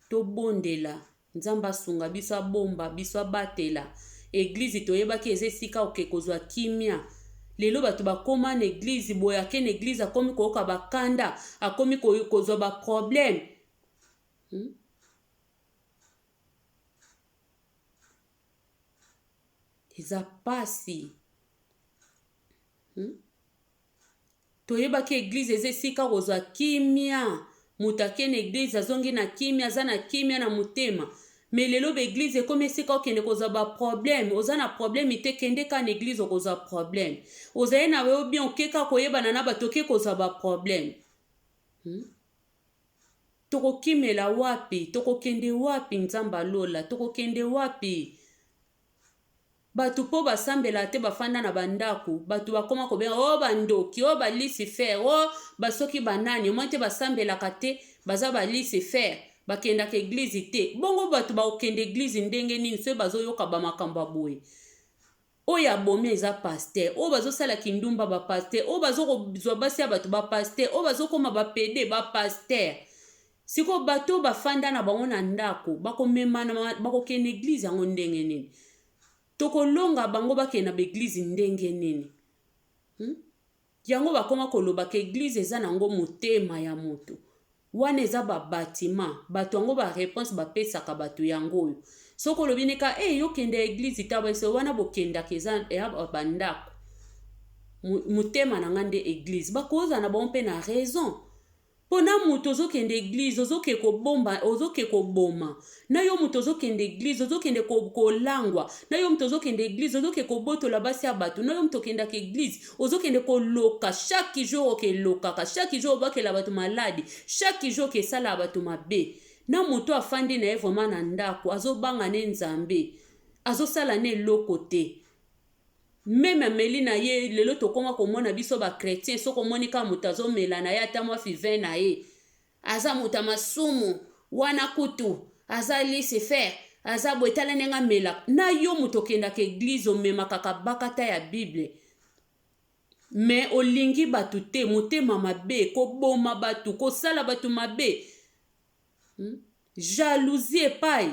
tobondela nzamba sunga biso abomba biso abatela eglize toyebaki eza esika oke kozwa kimia lelo bato bakoma na eglize boye ake na eglize akomi koyoka bakanda akomi kozwa baproblème eza pasi toyebaki eglize eza esika kozwa kimia mutu ake na eglize azongi na kimia aza na kimia na motema me lelo baeglize ekomi esika okende kozwa baproblème oza na problème te kende ka na eglize okozwa problème ozaye na yo bien okeka koyebana na bato oke kozwa baproblème tokokimela wapi tokokende wapi nzambe alola tokokende wapi bato po basambela te bafanda na bandako bato bakoma kobenga o bandoki o balisi faire o basoki banani omoi te basambelaka te baza balisi faire bakendaka eglize te bongo bato bakende eglize ndenge nini soki bazoyoka bamakambo aboye oyo abomi eza paster, oyo bazosala kindumba bapaster, oyo bazokozwa basi ya bato bapaster, oyo bazokoma bapede bapaster. Siko bato bafanda na bango na ndako bakomemana bakokende eglize yango ndenge nini. Tokolonga bango bakena beglize ndenge nini. Yango bakoma koloba ke eglize eza nango motema ya moto. Wana eza babatima, bato yango ba réponse bapesaka bato yango oyo. Soko lobineka yo kende eglize tabase wana bokenda keza ya bandako. Motema na ngande eglize bakoza na bon pe na raison. Pona muto ozokende eglize ozoke kobomba ozoke koboma. Na yo muto ozokende eglize ozokende kolangwa. Na yo muto ozokende eglize ozoke kobotola basi ya bato. Na yo muto kenda ke eglize ozokende koloka chaque jour ke lokaka, chaque jour bakela bato maladi, chaque jour ke sala bato mabe. Na muto afandi na ye vraiment na ndako azobanga ne nzambe. Azosala ne lokote. Même ameli na ye lelo tokoma komona biso ba chrétien soko monika mutazo mela na ye atamwa five na ye aza mutamasumu wana kutu aza laisser faire aza boetala nenga mela na yo mutokenda ke église omema kaka bakata ya Bible mais olingi batu te motema mabe koboma batu kosala batu mabe jalousie epai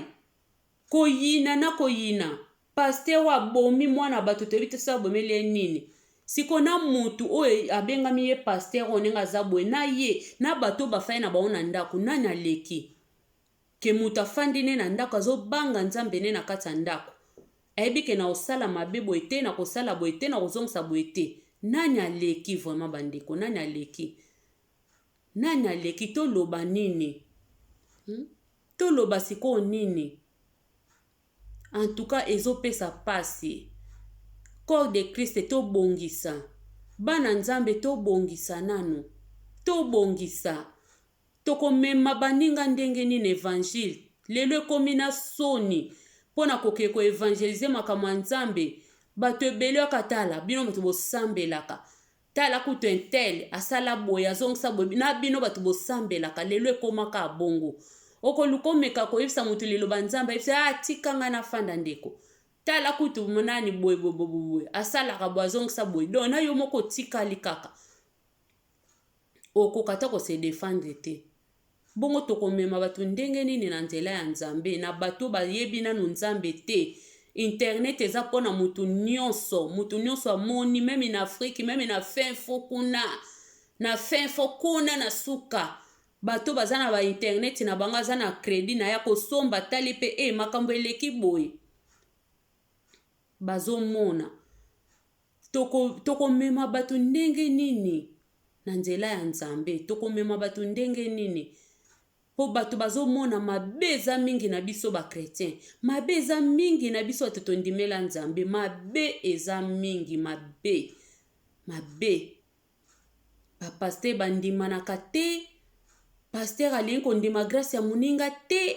koyina na koyina Pasteur wa bomi mwana bato tebite sa bomele nini. Siko na mutu oye abengami ye pasteur onenga zabwe na ye na bato bafai na baona ndako nani aleki. Ke mutu afandine na ndako azobanga nzambe ne na kati ya ndako. Ayebi na osala mabe boete na kosala boete na kozongisa boete. Nani aleki vraiment bandeko nani aleki. Nani aleki to loba nini. To loba siko nini. En tout cas, ezopesa pasi. Corps de Christ to bongisa. Bana nzambe to bongisa nanu. To bongisa. Toko mema baninga ndenge nini évangile. Lelo komi na soni. Pona kokeko évangéliser makamwa nzambe. Bato ebele akatala. Bino bato bosambelaka. Tala kutu entel. Asala boya zongsa boya. Na bino bato bosambelaka. Lelo ekomaka abongo. Oko lukomeka ko yebisa mutu lelo banzamba yebisa tikanga na fanda ndeko tala kutu monani boy asala ka boazong sa boy dona yo moko tikali kaka oko kata ko se défendre te bongo tokomema batu ndenge nini na nzela ya nzambe na bato bayebi na nzambe te internet eza pona mutu nyonso amoni même en Afrique même na fin fokuna na suka bato bazana ba internet na banga zana credit na ya kosomba tali pe makambo eleki boy bazomona toko mema bato ndenge nini na nzela ya nzambe toko mema bato ndenge nini po bato bazomona mabeza mingi na biso ba chrétien mabeza mingi na biso atotondimela nzambe mabe eza mingi mabe ba pasteur bandima na kate Pasteur alien kondima grâce ya muninga te.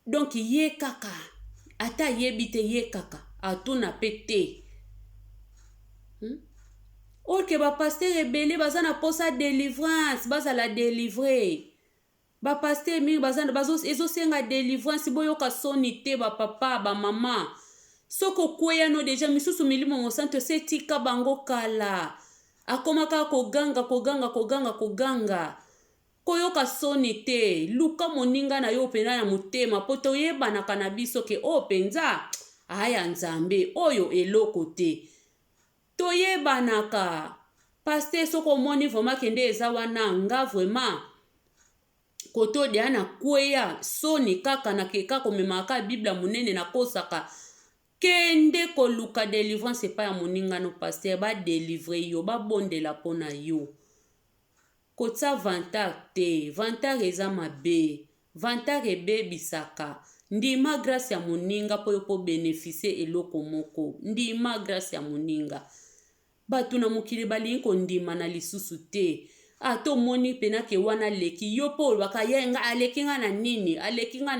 Donc ye kaka. Ata yebite ye kaka. Atuna pete. Orke ba pasteur ebele bazana posa délivrance. Bazala délivrer. Ba pasteur mingi bazana ezosenga délivrance. Boyoka soni te ba papa ba mama. Soko kweya no deja misusu milimo mosanto setika bango kala. Akomaka koganga. Koyoka soni te, luka moninga na yo pena na mutema, poto yebana kanabiso ke penza, aya nzambe, oyo eloko te. To yebanaka, paste soko moni voma kende eza wana nga vraiment, koto diana kweya, soni kaka na keka komemaka Biblia munene na kosaka, kende ko luka délivrance pa ya moninga no paste, ba délivrer yo, ba bondela pona yo. Kotsa vantar te, vantar eza mabe, vantar ebebisaka, ndima grâce ya moninga po bénéficier eloko moko, ndima grâce ya moninga. Batu na mokili balinko ndima na lisusu te, ato moni penake wana leki, yo po baka yenga alekinga na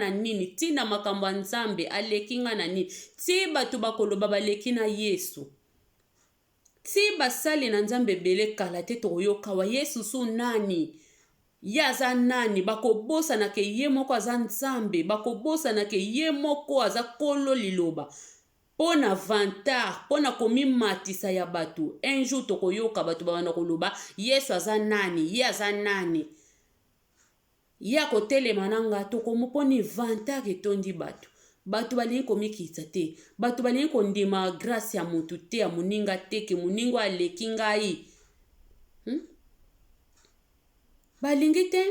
nini, tina makambo nzambe alekinga na nini, ti batu bakoloba baleki na Yesu. Si basali na nzambe bele kala te toyoka wa Yesu su nani yaza nani bakobosa na ke ye moko aza nzambe bakobosa na ke ye moko aza kolo liloba pona vantar, pona komimatisa ya batu. Un jour tokoyoka batu babanda koloba, Yesu aza nani, ye aza nani. Ya kotelema nanga tokomoponi vantar etondi batu. Batu balingi komikitsa te. Batu balingi kondima grâce ya mutu te, ya muninga te, ke muningo aleki ngai. Balingi te.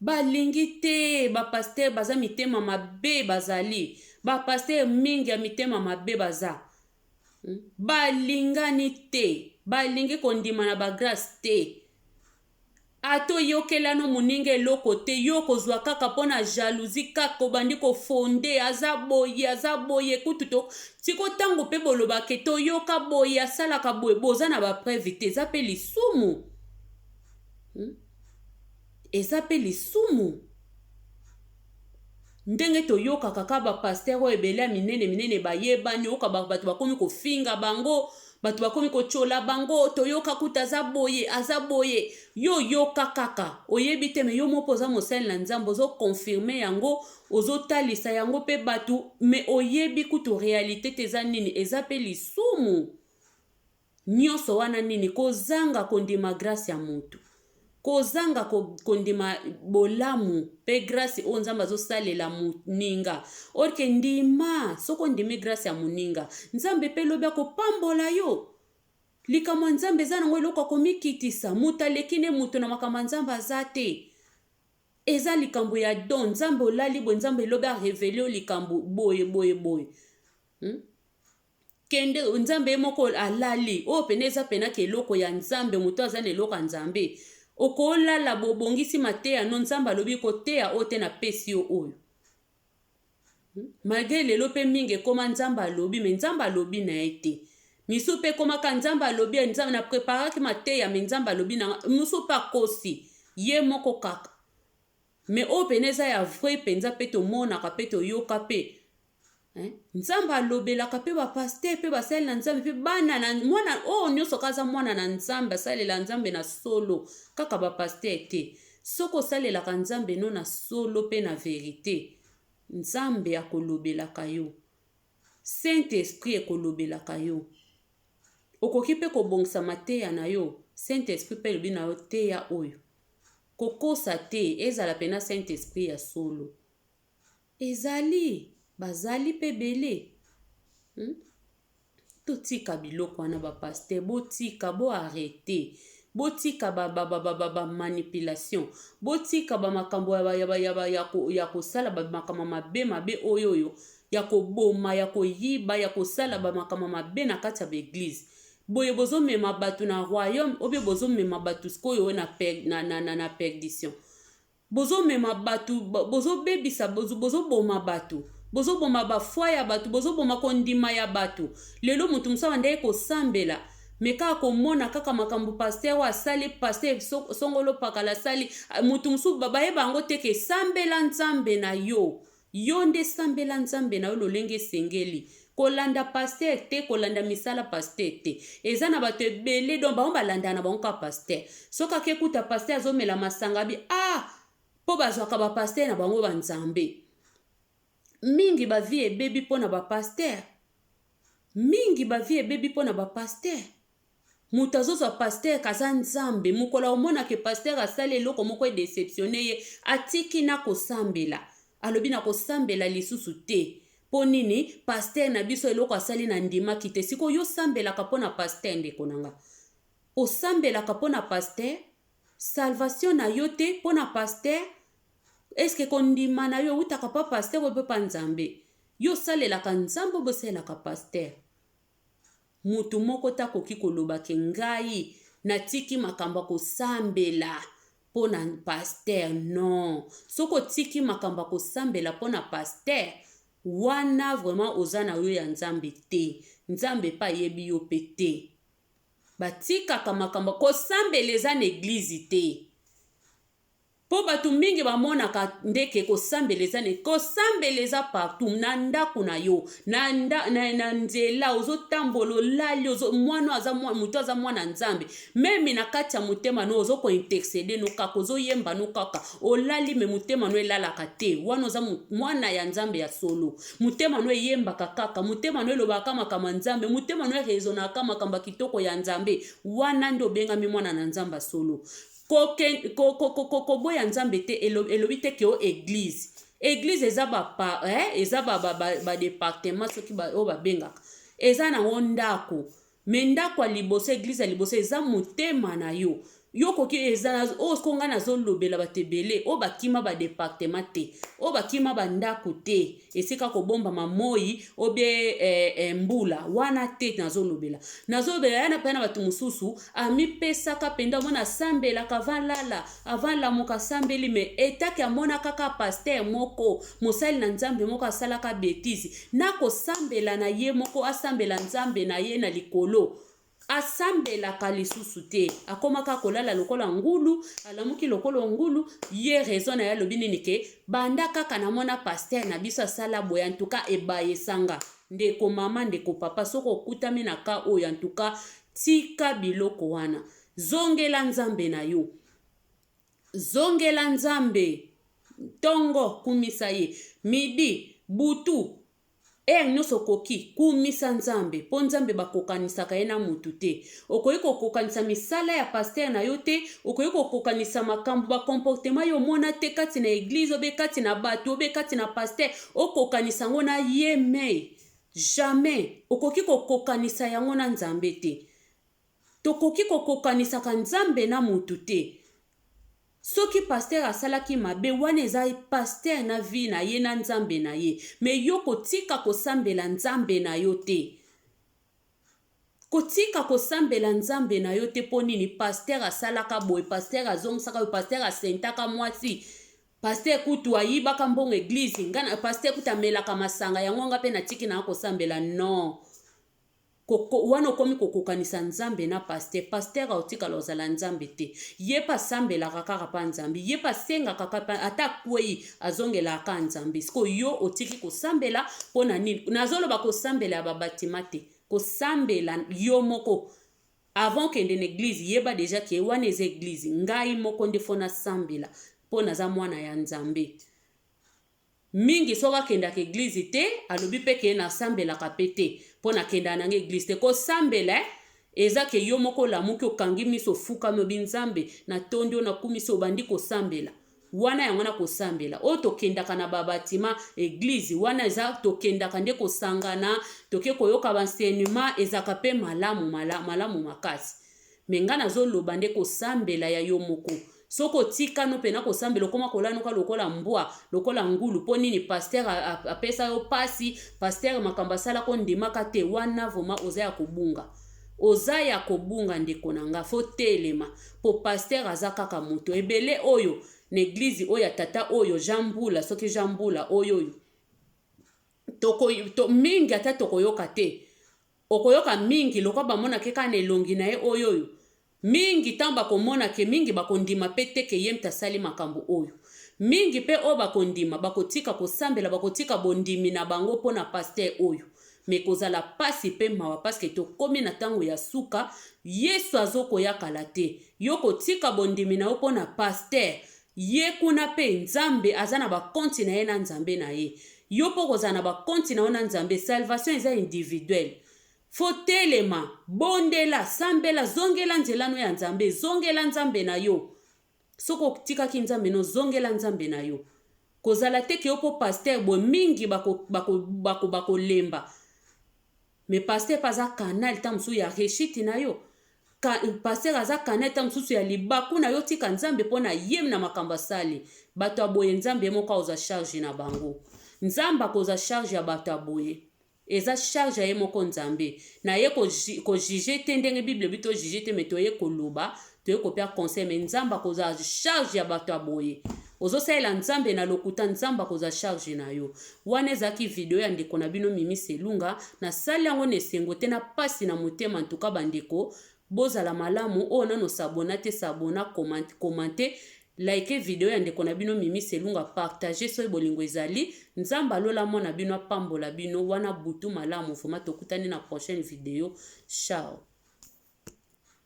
Balingi te. Bapaster baza mitema mabe bazali. Bapaster mingi ya mitema mabe baza. Balingani te. Balingi kondima na bagrâce te. Ato yokelano muninga eloko te. Yoko zwa kaka pona jalousie kaka obandi kofonde. Aza boye kututo. Tiko tango pe boloba ke to yoka boye asalaka boye. Boza na ba preuve te. Eza pe lisumu. Eza pe lisumu. Ndenge to yoka kaka ba pasteur o ebele minene bayebani oka batu bakomi kofinga bango. Batu bakomi kochola bango, toyoka kuta azaboye, yo yoka kaka, oyebi te me yo mopoza mosel na nzambo, ozo confirme yango, ozo talisa yango pe batu, me oyebi kutu realite teza nini, eza pe lisumu. Nyoso wana nini, kozanga kondima grâce ya mutu. Kozanga kondima bolamu, pe grâce o nzamba zo salela muninga. Orke ndima, soko ndimi grâce ya muninga. Nzambe pe lobia ko pambola yo. Likamwa nzambe zana ngwe loko komikitisa. Muta lekine mutu na makama nzamba azate. Eza likambo ya don. Nzambe olali bo nzambe lobia revele o likambo boye. Kende nzambe moko alali. O peneza penake loko ya nzambe mutu azane loko ya nzambe. Okola la bobongisi mateya non nzamba lobi koteya ote na pesi yo oyo. Malgré lelo pe mingi koma nzamba lobi, me nzamba lobi na ete. Misu pe koma ka nzamba lobi, nzamba na preparaki mateya, me nzamba lobi na misu pa kosi. Ye moko kaka. Me o peneza ya vrai penza pe to mona ka pe to yoka pe. Nzamba lobela ka pe ba pasteur pe ba sel na nzambe pe bana na mwana nyoso kaza mwana na nzambe salela nzambe na solo kaka ba pasteur te soko salela ka nzambe no na solo pe na vérité nzambe akolobela kayo Saint Esprit ekolobela kayo okoki pe kobongisa mateya na yo Saint Esprit pe lobi na yo teya oyo kokosa te ezala pena Saint Esprit ya solo ezali bazali pe bele. Totika biloko wana ba pasteur botika bo arrêter. Botika ba manipulation. Botika ba makambo ya kosala ba makambo mabe oyoyo. Ya koboma, ya koyiba, ya kosala ba makambo mabe na kati ya église. Boye bozo mema batu na royaume, obe bozo mema batu skoyo na perdition. Bozo mema batu, bozo bebisa, bozo boma batu. Bozo boma ba foi ya batu, bozo boma kondima ya batu. Lelo mutu musa wande ko sambela. Meka komona kaka makambu pasteur wa sali pasteur songolo pakala sali mutu musu babaye bango teke sambela nzambe na yo. Yonde sambela nzambe na yo lolenge sengeli. Kolanda pasteur te, kolanda misala pasteur te. Eza na bato ebele don ba landa na bango ka pasteur. Soka ke kuta pasteur azomela masanga bi po bazwaka ba pasteur na bango ba nzambe. Mingi ba vie ebebi pona ba pasteur. Mingi ba vie ebebi pona ba pasteur. Mutazozwa pasteur kaza nzambe. Mukola omona ke pasteur asali eloko moko e deceptionné ye. Atiki na kosambela. Alobi na kosambela lisusu te. Po nini pasteur na biso eloko asali na ndima kite. Siko yo sambela kapona pasteur ndeko nanga. O sambela kapona pasteur. Salvation na yo te pona pasteur. Eske kondima na yo utaka pa pasteur webe pa nzambe. Yo salela ka nzambe bosela ka pasteur. Mutu moko takoki koloba ke ngai na tiki makamba ko sambela pona pasteur non. Soko tiki makamba ko sambela pona pasteur. Wana vraiment ozana yo ya nzambe te. Nzambe pa yebi yo pete. Batika ka makamba ko sambeleza na église te. po batu mingi bamonaka ndeke kosambeleza ne kosambeleza partout na ndako na yo na nzela ozotambola olali mwana aza mutu aza mwana nzambe meme na kati ya motema no ozokointercede no kaka ozoyemba no kaka olali me motema no elalaka te wana oza mwana ya nzambe ya solo motema no eyembaka kaka motema no elobaka makambo nzambe motema no erezonaka makambo kitoko ya nzambe wana nde obengami mwana na nzambe ya solo koboya nzambe te elobi te ke o église eza ba département soki oyo babengaka eza nango ndako me ndako ya liboso église ya liboso eza motema na yo yo koki eza oyo konga nazolobela bato ebele oyo bakima badepartement te oyo bakima bandako te esika kobombama moi obie mbula wana te nazolobela yana mpe na bato mosusu amipesaka mpenza omona asambelaka avant lamuka asambeli me etaki amona kaka paster moko mosali na nzambe moko asalaka betise na kosambela na ye moko asambela nzambe na ye na likolo asambelaka lisusu te akomaka kolala lokola ngulu alamuki lokola ngulu ye raison na ya lobi nini ke banda kaka namona paster na biso asala boya ntuka ebayesanga ndeko mama ndeko papa soko okutami na ka oyo ntuka tika biloko wana zongela nzambe na yo zongela nzambe tongo kumisa ye midi butu nyonso koki kumisa nzambe po nzambe bakokanisaka ye na mutu te okoki kokokanisa misala ya paster na yo te okoki kokokanisa makambo bakomportema yo omona te kati na eglize obe kati na bato obe kati na paster okokanisa yango na ye me jamais okoki kokokanisa yango na nzambe te tokoki kokokanisaka nzambe na mutu te soki paster asalaki mabe wana eza paster na vie na ye na nzambe na ye me yo kotika kosambela nzambe na yo te kotika kosambela nzambe na yo te mpo nini paster asalaka boye paster azongisaka boye paster asentaka mwasi paster kutu ayibaka mbongo eglize ngana paster kutu amelaka masanga yango nga mpe natiki na kosambela non wana okomi kokokanisa nzambe na paster aotikala ozala nzambe te ye pa asambelaka kaka pa nzambe ye pa asengaka kaka ata kwei azongelaka nzambe siko yo otiki kosambela mpo na nini nazoloba kosambela ya babatima te kosambela yo moko avant kende na eglize yeba deja ke wana eza eglize ngai moko nde fo nasambela mpo naza mwana ya nzambe mingi soki akendaka eglize te alobi mpe ke nasambelaka mpe te mpo nakenda nanga eglize te kosambela eza ke yo moko olamuki okangi miso ofukami obi nzambe natondi oyo nakumisi obandi kosambela wana yango na kosambela oyo tokendaka na babatima eglize wana eza tokendaka nde kosangana toke koyoka baenseignement ezaka mpe malamu makasi me nga nazoloba nde kosambela ya yo moko soko otika no pena kosambela okoma kolanuka lokola mbwa lokola ngulu mpo nini paster apesa yo pasi paster makambo asalaka ondimaka te wana voma oza ya kobunga ndeko na nga fo telema po paster aza kaka moto ebele oyo na eglize oyo ya tata oyo jambula soki jambula oyo mingi ata tokoyoka te okoyoka mingi lokola bamonake kaka na elongi na ye oyo mingi ntango bakomona ke mingi bakondima mpe te ke ye mtasali makambo oyo mingi mpe oyo bakondima bakotika kosambela bakotika bondimi na bango mpo na paster oyo me kozala pasi mpe mawa paske tokomi na ntango ya suka yesu azokoyakala te yo kotika bondimi na yo mpo na paster ye kuna mpe nzambe aza na bakonti na ye na nzambe na ye yo mpo kozala na bakonti na yo na nzambe salvation eza individuelle fotelema bondela sambela zongela nzelano ya nzambe zongela nzambe na yo soko otikaki nzambe no zongela nzambe na yo kozala te ke yo mpo paster boye mingi bakolemba me paster paza kanal ta mosusu ya reshiti na yo paster aza kanal ta mosusu ya libaku na yo tika nzambe mpo na ye na makambo asali bato aboye nzambe moko aoza charge na bango nzambe akoza charge ya bato aboye eza charge ya ye moko nzambe na ye kojige te ndenge bible bi tojige te me toye koloba toye kopia conseil me nzambe akoza charge ya bato aboye ozosalela nzambe na lokuta nzambe akoza charge na yo wana ezalaki video ya ndeko na bino Mimi Selunga nasali yango na esengo te na pasi na motema ntuka bandeko bozala malamu oyo nano sabona te sabona komante like video ya ndeko na bino Mimi Selunga, partager so bolingo ezali. Nzamba lola mona bino apambola bino wana butu malamu. Foma tokutani na prochaine vidéo. Ciao.